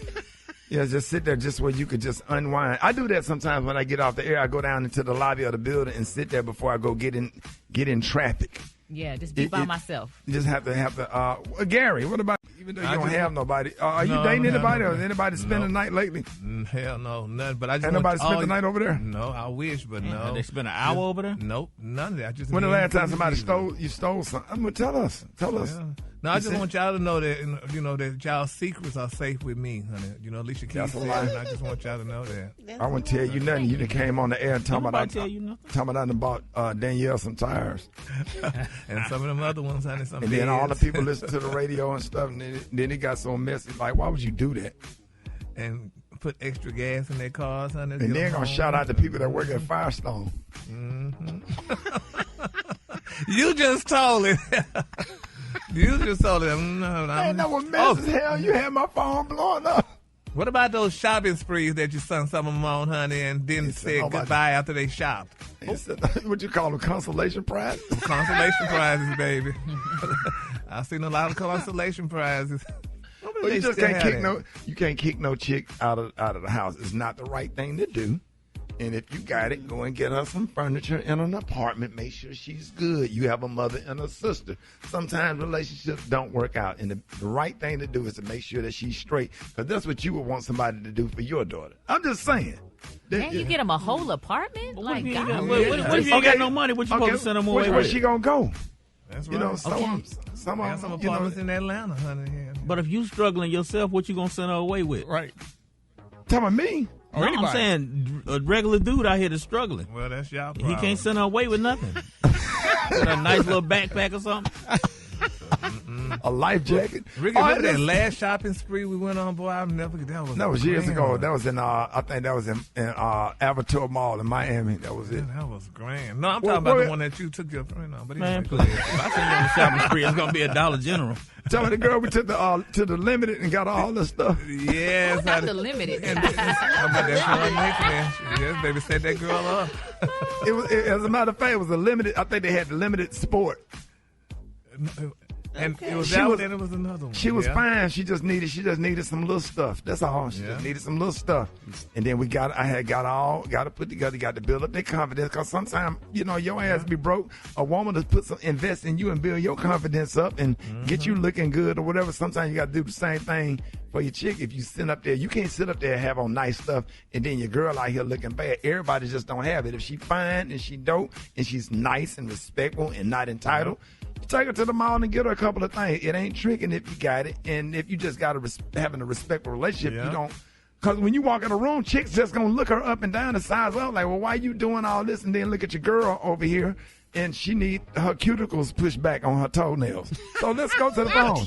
Yeah, just sit there just where you could just unwind. I do that sometimes when I get off the air. I go down into the lobby of the building and sit there before I go get in traffic. Yeah, just be by myself. You just have to Gary, what about, even though you don't have nobody, are you dating anybody or has anybody spent the night lately? Hell no, none. But I just ain't nobody spent the night over there? No, I wish, but no. They spent an hour over there? Nope, none of that. When the last time somebody stole something? Tell us. Yeah. No, I just want y'all to know that, that y'all's secrets are safe with me, honey. At least you keep saying it. I just want y'all to know that. I won't tell you nothing. You done came on the air and talking about I bought Danielle some tires. And some of them other ones, honey, and then all the people listen to the radio and stuff, and then it got so messy. Like, why would you do that? And put extra gas in their cars, honey. And they're going to shout out the people that work at Firestone. Mm-hmm. You just told it. You just told them. No, man, that was mess as hell. You had my phone blowing up. What about those shopping sprees that you sent some of them on, honey, and didn't say goodbye after they shopped? What you call them, consolation prizes? Consolation prizes, baby. I've seen a lot of consolation prizes. Well, you just can't kick no chick out of the house. It's not the right thing to do. And if you got it, go and get her some furniture in an apartment. Make sure she's good. You have a mother and a sister. Sometimes relationships don't work out. And the right thing to do is to make sure that she's straight. Because that's what you would want somebody to do for your daughter. I'm just saying. Can you get them a whole apartment? What if you ain't got no money? What you supposed to send them away with? Where's she going to go? That's right. Some apartments in Atlanta, honey. Yeah. But if you struggling yourself, what you going to send her away with? Right. Tell me. No, I'm saying a regular dude out here that's struggling. Well, that's y'all problem. He can't send her away with nothing. With a nice little backpack or something. A life jacket. Ricky, remember that last shopping spree we went on, boy? I'll never forget that. That was years ago. That was in, I think that was in Avatar Mall in Miami. That was it. That was grand. No, I'm talking about the one that you took your friend on. But man, please. If I send you on a shopping spree, it's going to be a Dollar General. Tell me the girl we took to the Limited and got all this stuff. Yes. Not the Limited. How about that girl next? Yes, baby, set that girl up. As a matter of fact, it was a Limited. I think they had the Limited Sport. And it was that one, and it was another one. She was fine. She just needed some little stuff. That's all. She just needed some little stuff. And then got to put together, got to build up their confidence. Because sometimes, your ass be broke. A woman to invest in you and build your confidence up and get you looking good or whatever. Sometimes you got to do the same thing for your chick. If you sit up there, you can't sit up there and have on nice stuff and then your girl out here looking bad. Everybody just don't have it. If she fine and she dope and she's nice and respectful and not entitled, take her to the mall and get her a couple of things. It ain't tricking if you got it, and if you just got having a respectful relationship, you don't. Because when you walk in a room, chicks just gonna look her up and down and size up like, well, why you doing all this? And then look at your girl over here, and she need her cuticles pushed back on her toenails. So let's go to the phone.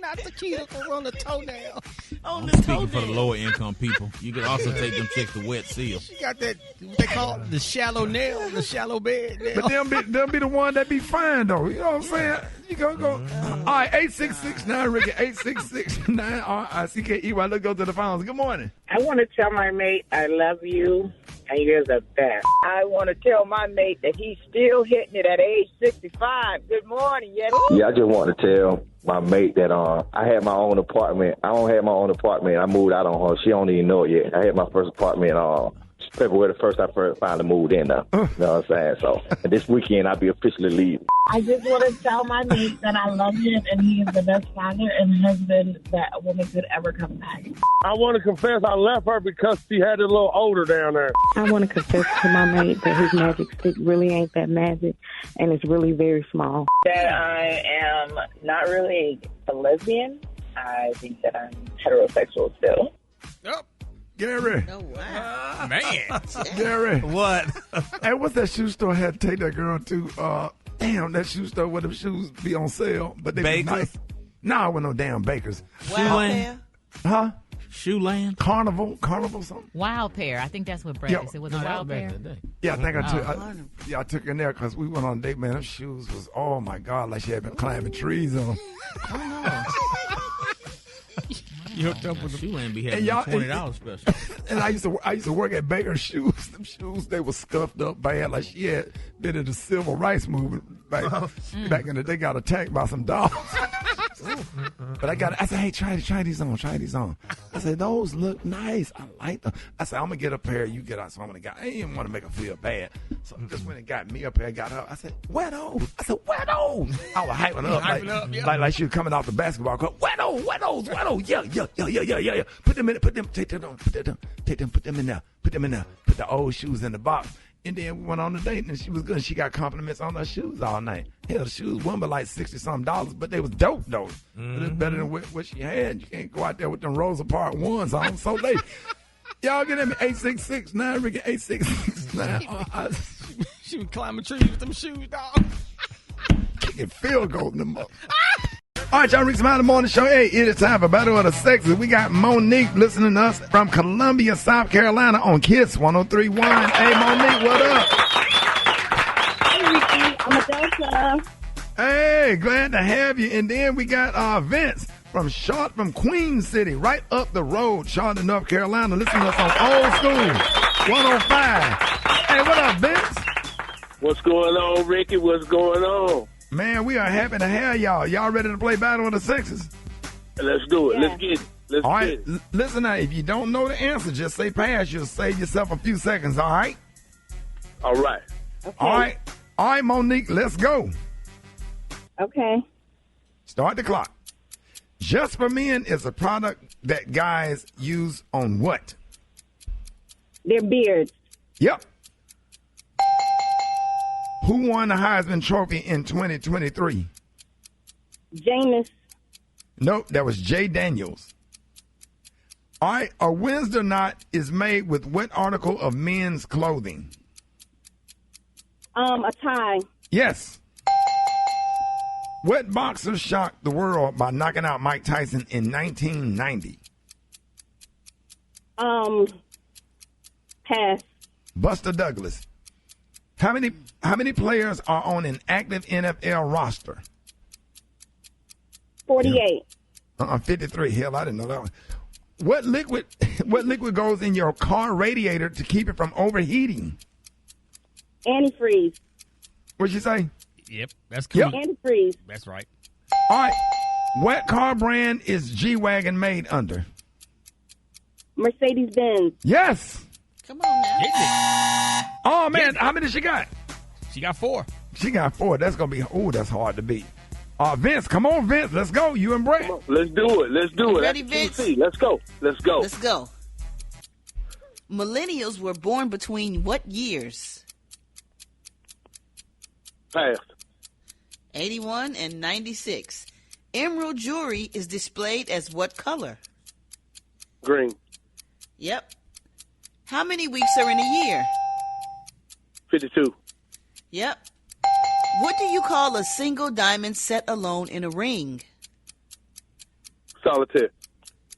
Not the cuticle on the toenail. I'm speaking for the lower income people. You could also take them chicks to wet seal. She got that, what they call it, the shallow nail, the shallow bed nail. But they'll be the one that be fine, though. You know what I'm saying? You go. All right, 866-9, Ricky, 866-9-RICKE. Let's go to the phones. Good morning. I want to tell my mate I love you, and you're the best. I want to tell my mate that he's still hitting it at age 65. Good morning. Yes. Yeah, I just want to tell my mate that I had my own apartment. I don't have my own apartment. I moved out on her. She don't even know it yet. I had my first apartment February the 1st. I finally moved in now. You know what I'm saying? So and this weekend I'll be officially leaving. I just want to tell my mate that I love him and he is the best father and husband that a woman could ever come back. I want to confess I left her because she had it a little older down there. I want to confess to my mate that his magic stick really ain't that magic and it's really very small. That I am not really a lesbian. I think that I'm heterosexual still. Gary. Oh, wow. Man. Gary. What? Hey, what's that shoe store I had to take that girl to? Damn, that shoe store where them shoes be on sale. But they Bakers? was nice. No, it wasn't no damn Bakers. Shoeland? Huh? Shoeland? Carnival something? Wild Pair. I think that's what Brad said. Was it Wild Pair? Yeah, I think I took her in there because we went on a date, man. Her shoes was, oh my God, like she had been climbing trees on. You hooked up with the Shoeland be having $20 special. And I used to work at Baker's Shoes. Them shoes, they were scuffed up bad. Like she had been in the civil rights movement back in the day. Got attacked by some dogs. But I said, hey, try these on. I said, those look nice. I like them. I said, I'm gonna get a pair. You get out. So I'm gonna get. I didn't want to make her feel bad. So I just went and got me a pair. Got her. I said, where those? I was hyping up like she was coming off the basketball court. Where those? Yeah. Put them in. Take them in there. Put the old shoes in the box. And then we went on a date, and she was good. She got compliments on her shoes all night. Hell, the shoes won by like $60-something, but they was dope, though. But it's better than what she had. You can't go out there with them Rosa Parks ones on so late. Y'all get at me, 866-9, Ricky, 866-9. She was climbing trees with them shoes, dog. Kicking field goals in them up. All right, y'all, Rickey Smiley Morning Show. Hey, it is time for Battle of the Sexes. We got Monique listening to us from Columbia, South Carolina on Kiss 103.1. Hey, Monique, what up? Hey, Ricky, I'm a dancer. Hey, glad to have you. And then we got Vince from Queen City, right up the road, Charlotte, North Carolina. Listen to us on Old School 105. Hey, what up, Vince? What's going on, Ricky? What's going on? Man, we are happy to have y'all. Y'all ready to play Battle of the Sexes? Let's do it. Let's get it. All right, listen now. If you don't know the answer, just say pass. You'll save yourself a few seconds, all right? All right. Okay. All right, Monique, let's go. Okay. Start the clock. Just for Men is a product that guys use on what? Their beards. Yep. Who won the Heisman Trophy in 2023? Jameis. Nope, that was Jay Daniels. All right, a Windsor knot is made with what article of men's clothing? A tie. Yes. What boxer shocked the world by knocking out Mike Tyson in 1990? Pass. Buster Douglas. How many players are on an active NFL roster? 48. 53. Hell, I didn't know that one. What liquid goes in your car radiator to keep it from overheating? Antifreeze. What'd you say? Yep, that's cool. Yep. Antifreeze. That's right. All right. What car brand is G-Wagon made under? Mercedes-Benz. Yes. Come on now. Oh, man. How many she got? She got 4. She got 4. That's going to be, that's hard to beat. Vince, come on, Vince. Let's go. You and Brad. Let's do it. Ready, Vince? Let's go. Let's go. Millennials were born between what years? Pass. 81 and 96. Emerald jewelry is displayed as what color? Green. Yep. How many weeks are in a year? 52. Yep. What do you call a single diamond set alone in a ring? Solitaire.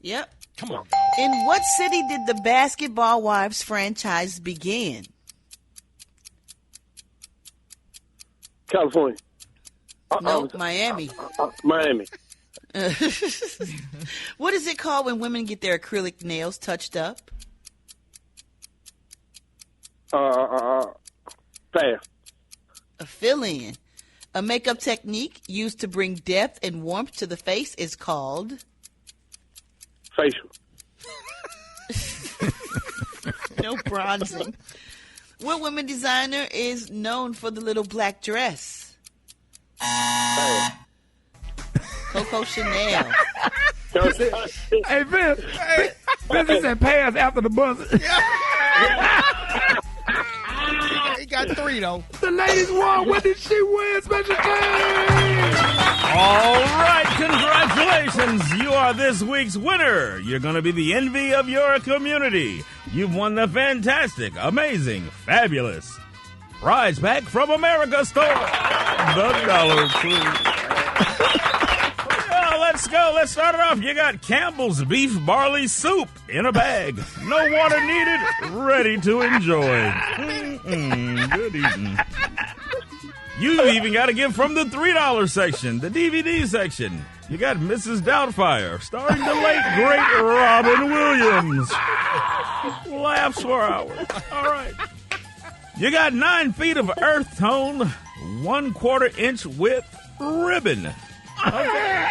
Yep. Come on. In what city did the Basketball Wives franchise begin? California. No, Miami. Miami. What is it called when women get their acrylic nails touched up? Pass. A fill-in. A makeup technique used to bring depth and warmth to the face is called? Facial. No bronzing. What woman designer is known for the little black dress? Coco Chanel. Hey, Vince. Vince said pass after the buzzer. He got 3, though. The ladies won. What did she win? Special team. All right, congratulations. You are this week's winner. You're going to be the envy of your community. You've won the fantastic, amazing, fabulous prize pack from America Store. The Dollar Tree. Let's go. Let's start it off. You got Campbell's Beef Barley Soup in a bag. No water needed. Ready to enjoy. Good eating. You even got a gift from the $3 section, the DVD section. You got Mrs. Doubtfire, starring the late, great Robin Williams. Laughs for hours. All right. You got 9 feet of earth tone, 1/4 inch width ribbon. Okay.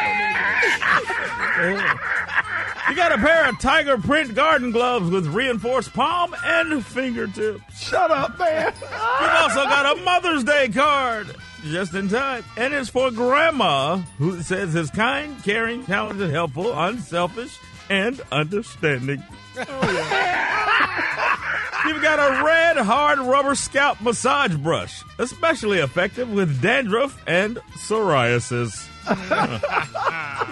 You got a pair of tiger print garden gloves with reinforced palm and fingertips. Shut up, man. You've also got a Mother's Day card, just in time. And it's for Grandma, who says is kind, caring, talented, helpful, unselfish, and understanding. Oh, yeah. You've got a red, hard rubber scalp massage brush, especially effective with dandruff and psoriasis. You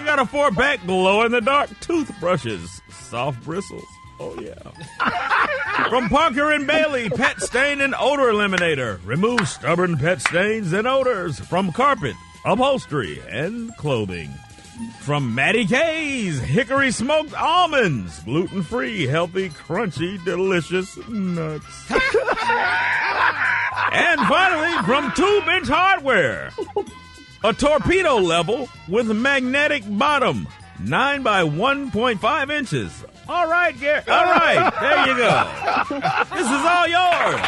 got a 4-pack glow-in-the-dark toothbrushes, soft bristles. Oh, yeah. From Parker and Bailey, Pet Stain and Odor Eliminator. Remove stubborn pet stains and odors from carpet, upholstery, and clothing. From Matty K's, Hickory Smoked Almonds. Gluten-free, healthy, crunchy, delicious nuts. And finally, from Tube Inch Hardware. A torpedo level with magnetic bottom, 9 by 1.5 inches. All right, Gary. All right, there you go. This is all yours.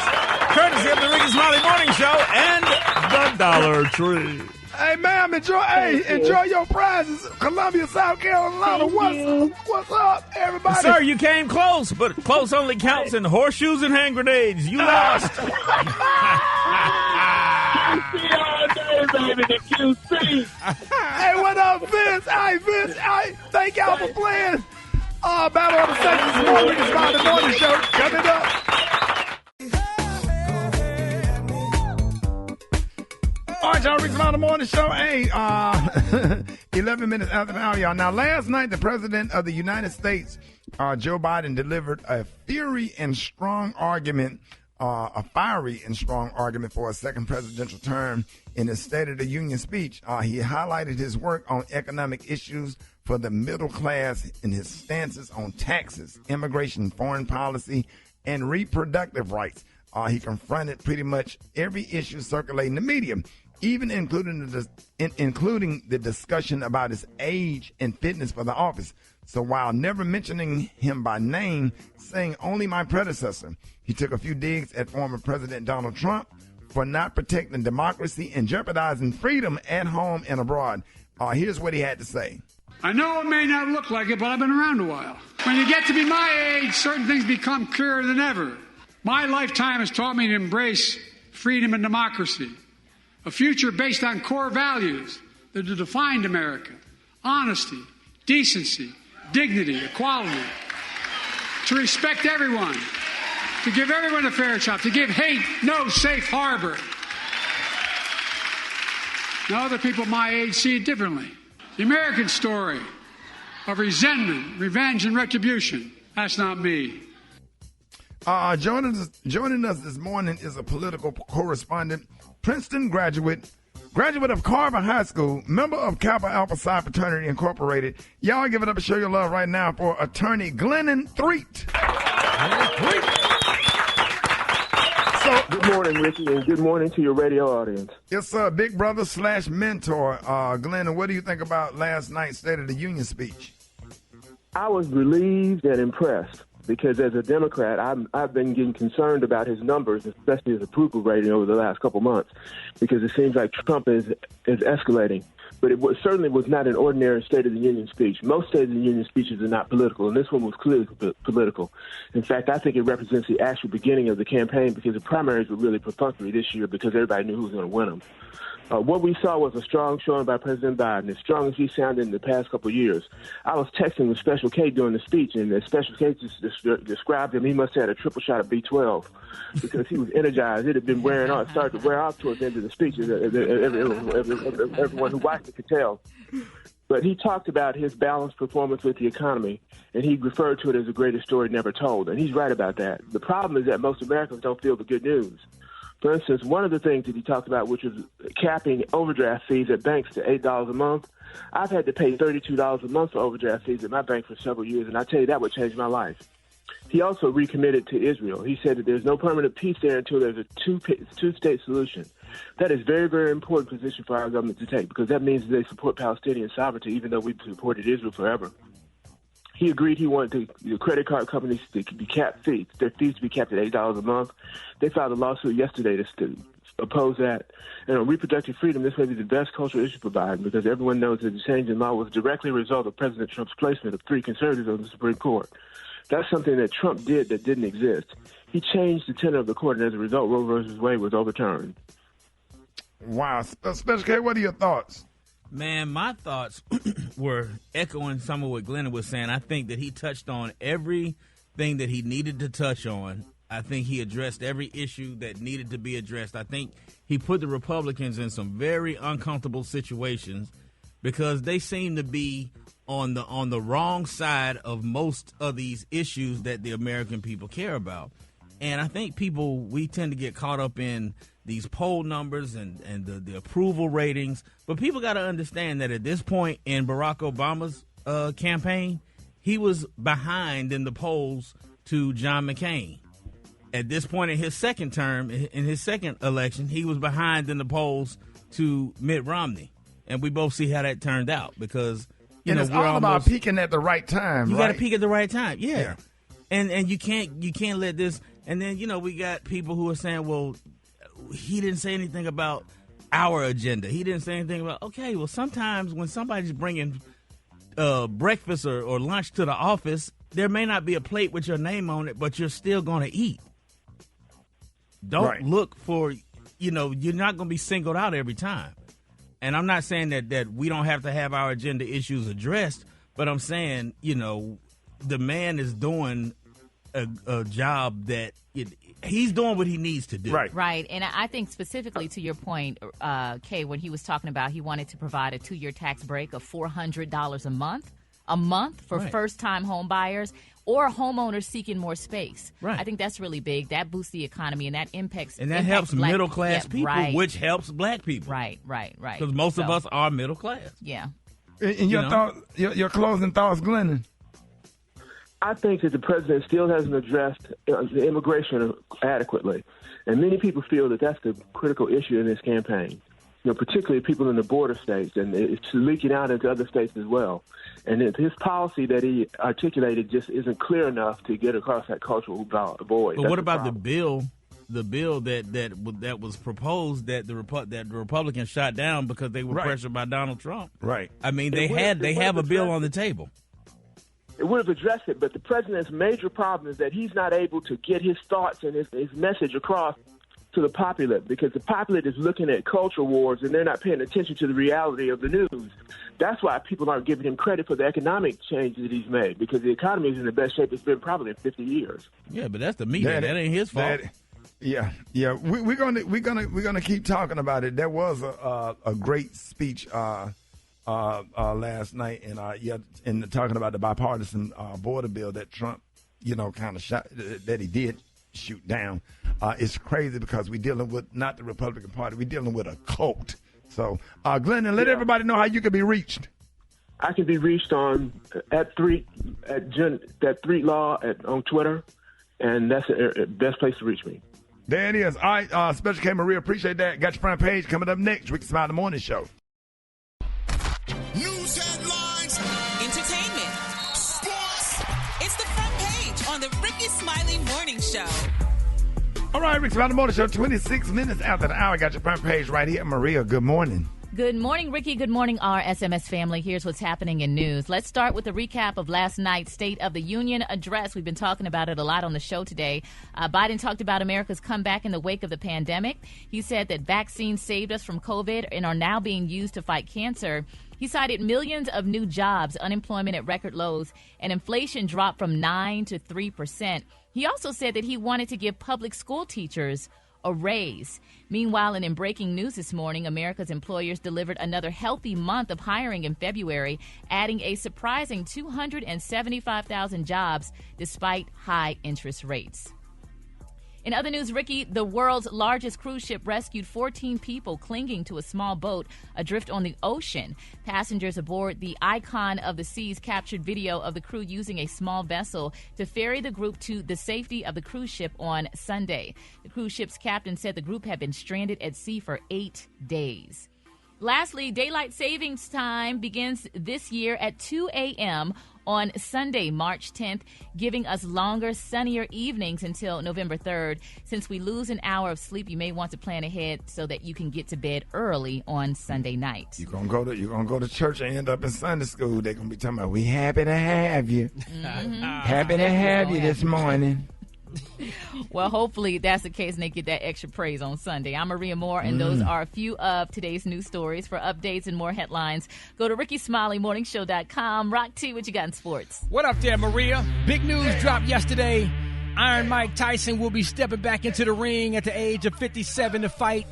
Courtesy of the Rickey Smiley Morning Show and the Dollar Tree. Hey, ma'am, enjoy your prizes. Columbia, South Carolina. What's up, everybody? Sir, you came close, but close only counts in horseshoes and hand grenades. You lost. QC all day, baby, the QC. Hey, what up, Vince? Hey, Vince, thank y'all for playing. Battle of the Sexes this morning. Rickey Smiley Morning Show coming up. All right, y'all, Rickey Smiley Morning Show. Hey, 11 minutes after the hour, y'all. Now, last night, the President of the United States, Joe Biden, delivered a fiery and strong argument for a second presidential term in his State of the Union speech. He highlighted his work on economic issues for the middle class and his stances on taxes, immigration, foreign policy, and reproductive rights. He confronted pretty much every issue circulating the media, even including the discussion about his age and fitness for the office. So while never mentioning him by name, saying only my predecessor, he took a few digs at former President Donald Trump for not protecting democracy and jeopardizing freedom at home and abroad. Here's what he had to say. I know it may not look like it, but I've been around a while. When you get to be my age, certain things become clearer than ever. My lifetime has taught me to embrace freedom and democracy, a future based on core values that have defined America: honesty, decency, dignity, equality, to respect everyone, to give everyone a fair shot, to give hate no safe harbor. Now, other people my age see it differently. The American story of resentment, revenge, and retribution. That's not me. Joining us this morning is a political correspondent, Princeton graduate of Carver High School, member of Kappa Alpha Psi Fraternity Incorporated. Y'all give it up and show your love right now for attorney Glennon Threet. Good morning, Ricky, and good morning to your radio audience. Yes, sir. Big brother / mentor. Glennon, what do you think about last night's State of the Union speech? I was relieved and impressed because as a Democrat, I've been getting concerned about his numbers, especially his approval rating over the last couple months, because it seems like Trump is escalating. But it certainly was not an ordinary State of the Union speech. Most State of the Union speeches are not political, and this one was clearly political. In fact, I think it represents the actual beginning of the campaign because the primaries were really perfunctory this year because everybody knew who was going to win them. What we saw was a strong showing by President Biden, as strong as he sounded in the past couple of years. I was texting with Special K during the speech, and the Special K described him. He must have had a triple shot of B12 because he was energized. It had been wearing off, started to wear off towards the end of the speech. Everyone who watched it could tell. But he talked about his balanced performance with the economy, and he referred to it as the greatest story never told. And he's right about that. The problem is that most Americans don't feel the good news. For instance, one of the things that he talked about, which was capping overdraft fees at banks to $8 a month. I've had to pay $32 a month for overdraft fees at my bank for several years, and I tell you, that would change my life. He also recommitted to Israel. He said that there's no permanent peace there until there's a two-state solution. That is a very, very important position for our government to take because that means they support Palestinian sovereignty, even though we've supported Israel forever. He agreed he wanted the credit card companies to be capped fees, their fees to be capped at $8 a month. They filed a lawsuit yesterday to oppose that. And on reproductive freedom, this may be the best cultural issue for Biden because everyone knows that the change in law was directly a result of President Trump's placement of 3 conservatives on the Supreme Court. That's something that Trump did that didn't exist. He changed the tenor of the court, and as a result, Roe v. Wade was overturned. Wow. Special K, what are your thoughts? Man, my thoughts were echoing some of what Glennon was saying. I think that he touched on everything that he needed to touch on. I think he addressed every issue that needed to be addressed. I think he put the Republicans in some very uncomfortable situations because they seem to be on the wrong side of most of these issues that the American people care about. And I think we tend to get caught up in these poll numbers and the approval ratings. But people got to understand that at this point in Barack Obama's campaign, he was behind in the polls to John McCain. At this point in his second term, in his second election, he was behind in the polls to Mitt Romney. And we both see how that turned out because, it's all about peaking at the right time, You right? got to peak at the right time, yeah. And you can't let this. And then, we got people who are saying, well, he didn't say anything about our agenda. He didn't say anything about, okay, well, sometimes when somebody's bringing breakfast or lunch to the office, there may not be a plate with your name on it, but you're still going to eat. Don't look for, you're not going to be singled out every time. And I'm not saying that we don't have to have our agenda issues addressed, but I'm saying, the man is doing a job that he's doing what he needs to do. Right. And I think specifically to your point, Kay, when he was talking about he wanted to provide a 2-year tax break of $400 a month for first-time home buyers or homeowners seeking more space. I think that's really big. That boosts the economy and that impacts. And that helps middle-class people, which helps black people. Right. Because most of us are middle class. Yeah. And your closing thoughts, Glennon? I think that the president still hasn't addressed the immigration adequately. And many people feel that that's the critical issue in this campaign, particularly people in the border states. And it's leaking out into other states as well. And his policy that he articulated just isn't clear enough to get across that cultural void. But what about the bill that was proposed that the Republicans shot down because they were pressured by Donald Trump? Right. I mean, they have a bill on the table. It would have addressed it, but the president's major problem is that he's not able to get his thoughts and his message across to the populace because the populace is looking at culture wars and they're not paying attention to the reality of the news. That's why people aren't giving him credit for the economic changes that he's made because the economy is in the best shape it's been probably in 50 years. Yeah, but that's the media. That ain't his fault. Yeah. We're gonna keep talking about it. There was a great speech last night, and talking about the bipartisan border bill that Trump, kind of shot, that he did shoot down. It's crazy because we're dealing with not the Republican Party, we're dealing with a cult. So, Glennon, let everybody know how you can be reached. I can be reached on at 3 Law on Twitter, and that's the best place to reach me. There it is. All right, Special K. Maria, appreciate that. Got your front page coming up next. Rickey Smiley Morning Show. News headlines, entertainment, sports. It's the front page on the Rickey Smiley Morning Show. All right, Rickey Smiley Morning Show, 26 minutes after the hour. Got your front page right here. Maria, good morning. Good morning, Ricky. Good morning, our SMS family. Here's what's happening in news. Let's start with a recap of last night's State of the Union address. We've been talking about it a lot on the show today. Biden talked about America's comeback in the wake of the pandemic. He said that vaccines saved us from COVID and are now being used to fight cancer. He cited millions of new jobs, unemployment at record lows, and inflation dropped from 9% to 3%. He also said that he wanted to give public school teachers a raise. Meanwhile, and in breaking news this morning, America's employers delivered another healthy month of hiring in February, adding a surprising 275,000 jobs despite high interest rates. In other news, Ricky, the world's largest cruise ship rescued 14 people clinging to a small boat adrift on the ocean. Passengers aboard the Icon of the Seas captured video of the crew using a small vessel to ferry the group to the safety of the cruise ship on Sunday. The cruise ship's captain said the group had been stranded at sea for 8 days. Lastly, daylight savings time begins this year at 2 a.m. on Sunday, March 10th, giving us longer, sunnier evenings until November 3rd. Since we lose an hour of sleep, you may want to plan ahead so that you can get to bed early on Sunday night. You're gonna go to church and end up in Sunday school. They're gonna be talking about, we happy to have you. Happy to have you this morning. Well, hopefully that's the case and they get that extra praise on Sunday. I'm Maria Moore, and those are a few of today's news stories. For updates and more headlines, go to RickeySmileyMorningShow.com. Rock T, what you got in sports? What up there, Maria? Big news dropped yesterday. Iron Mike Tyson will be stepping back into the ring at the age of 57 to fight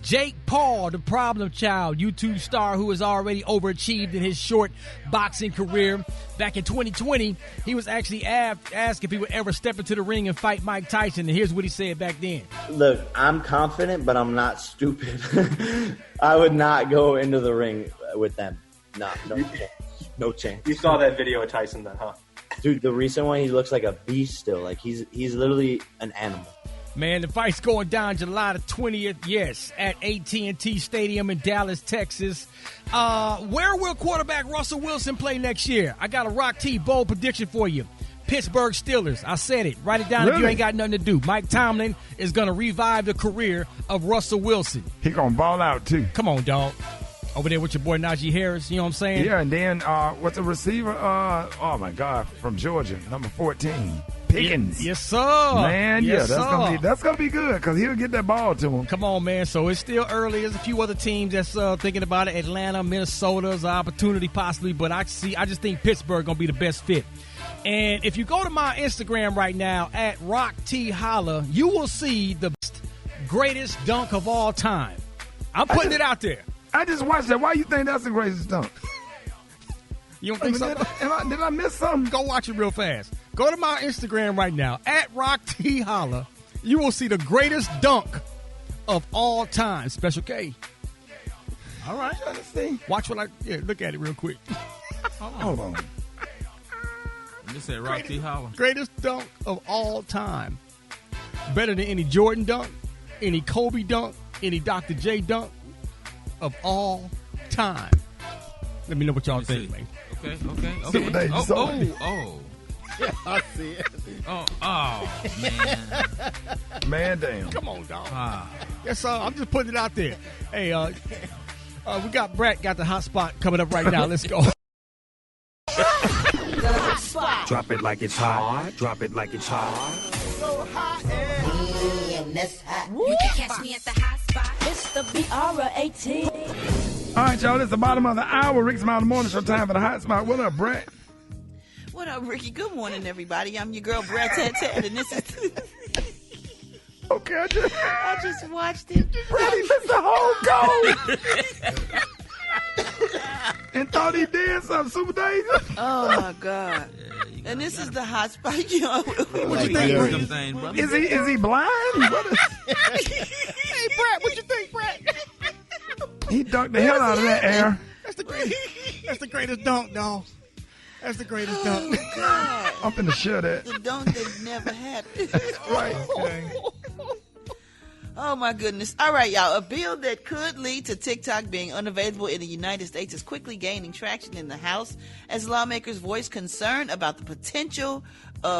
Jake Paul, the problem child, YouTube star who has already overachieved in his short boxing career. Back in 2020, he was actually asked if he would ever step into the ring and fight Mike Tyson, and here's what he said back then. Look, I'm confident, but I'm not stupid. I would not go into the ring with them. No chance. No chance. You saw that video of Tyson then, huh? Dude, the recent one, he looks like a beast still. Like, he's literally an animal. Man, the fight's going down July the 20th, yes, at AT&T Stadium in Dallas, Texas. Where will quarterback Russell Wilson play next year? I got a Rock T bold prediction for you. Pittsburgh Steelers. I said it. Write it down if you ain't got nothing to do. Mike Tomlin is going to revive the career of Russell Wilson. He going to ball out, too. Come on, dog. Over there with your boy Najee Harris, you know what I'm saying? Yeah, and then what's the receiver? Oh, my God, from Georgia, number 14. Pickens. Yes, sir. Man, yes, that's gonna be good because he'll get that ball to him. Come on, man. So it's still early. There's a few other teams that's thinking about it. Atlanta, Minnesota's an opportunity possibly, but I just think Pittsburgh gonna be the best fit. And if you go to my Instagram right now at Rock T Holla, you will see the greatest dunk of all time. I'm putting it out there. I just watched that. Why you think that's the greatest dunk? You don't think so? Did I miss something? Go watch it real fast. Go to my Instagram right now, at Rock T Holla. You will see the greatest dunk of all time. Special K. All right. Watch what look at it real quick. Hold on. You said Rock T Holla. Greatest dunk of all time. Better than any Jordan dunk, any Kobe dunk, any Dr. J dunk of all time. Let me know what y'all think, man. Okay. Oh. Yeah, I see it. Oh, man. Man, damn. Come on, dog. Yes, sir. I'm just putting it out there. Hey, we got Brett got the hot spot coming up right now. Let's go. Drop it like it's hot. Drop it like it's hot. So hot and that's hot. You can catch me at the hot spot. It's the BR18. All right, y'all. It's the bottom of the hour. Rickey Smiley Morning Show. Time for the hot spot. What up, Brett? What up, Ricky? Good morning, everybody. I'm your girl, Brett Ted, and this is... okay. I just watched it. Brady missed the whole goal. And thought he did something, Super Danger. Oh my God! And this is the hot spot. You know, What you think? Is he blind? Hey, Brett, what you think, Brett? He dunked the hell out of that air. That's the greatest dunk, dog. That's the greatest dunk. God. I'm finna share that. The dunk that never happened. Right. Okay. Oh, my goodness. All right, y'all. A bill that could lead to TikTok being unavailable in the United States is quickly gaining traction in the House as lawmakers voice concern about the potential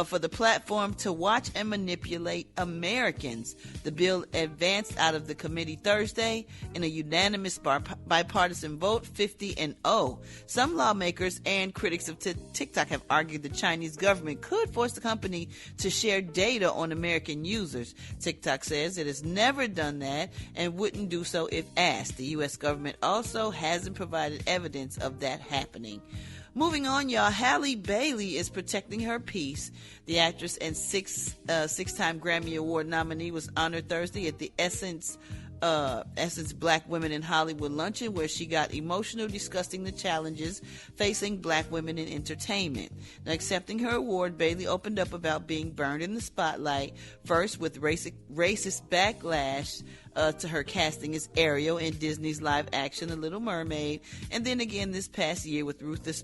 for the platform to watch and manipulate Americans. The bill advanced out of the committee Thursday in a unanimous bipartisan vote, 50-0. Some lawmakers and critics of TikTok have argued the Chinese government could force the company to share data on American users. TikTok says it has never done that and wouldn't do so if asked. The U.S. government also hasn't provided evidence of that happening. Moving on, y'all, Halle Bailey is protecting her peace. The actress and six-time Grammy Award nominee was honored Thursday at the Essence Black Women in Hollywood luncheon, where she got emotional discussing the challenges facing black women in entertainment. Now, accepting her award, Bailey opened up about being burned in the spotlight, first with racist backlash to her casting as Ariel in Disney's live action The Little Mermaid, and then again this past year with ruthless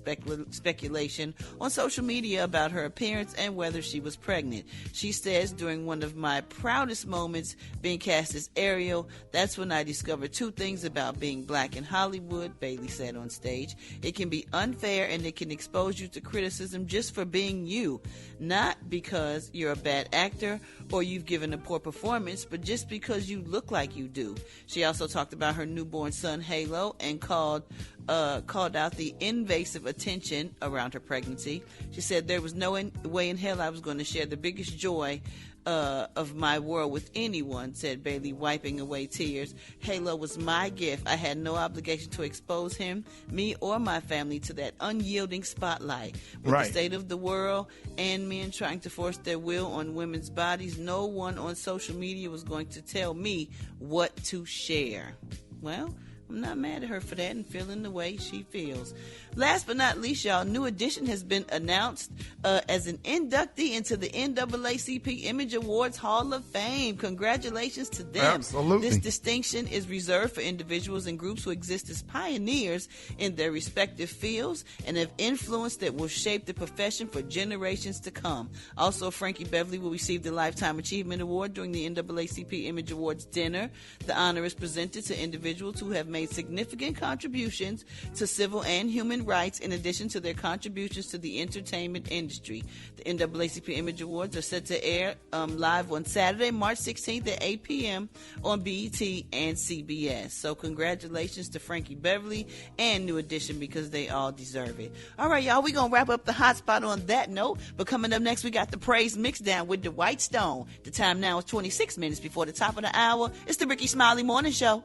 speculation on social media about her appearance and whether she was pregnant. She says, during one of my proudest moments being cast as Ariel, that's when I discovered two things about being black in Hollywood, Bailey said on stage. It can be unfair and it can expose you to criticism just for being you, not because you're a bad actor or you've given a poor performance, but just because you look like you do. She also talked about her newborn son Halo and called out the invasive attention around her pregnancy. She said, there was no way in hell I was going to share the biggest joy of my world with anyone, said Bailey, wiping away tears. Halo was my gift. I had no obligation to expose him, me, or my family to that unyielding spotlight. With the state of the world and men trying to force their will on women's bodies, no one on social media was going to tell me what to share. Well, I'm not mad at her for that and feeling the way she feels. Last but not least, y'all, New Edition has been announced as an inductee into the NAACP Image Awards Hall of Fame. Congratulations to them. Absolutely. This distinction is reserved for individuals and groups who exist as pioneers in their respective fields and have influence that will shape the profession for generations to come. Also, Frankie Beverly will receive the Lifetime Achievement Award during the NAACP Image Awards dinner. The honor is presented to individuals who have made significant contributions to civil and human rights in addition to their contributions to the entertainment industry. The NAACP Image Awards are set to air live on Saturday, March 16th at 8 p.m. on BET and CBS. So congratulations to Frankie Beverly and New Edition because they all deserve it. All right, y'all, we're going to wrap up the hot spot on that note. But coming up next, we got the Praise Mixdown with the White Stone. The time now is 26 minutes before the top of the hour. It's the Rickey Smiley Morning Show.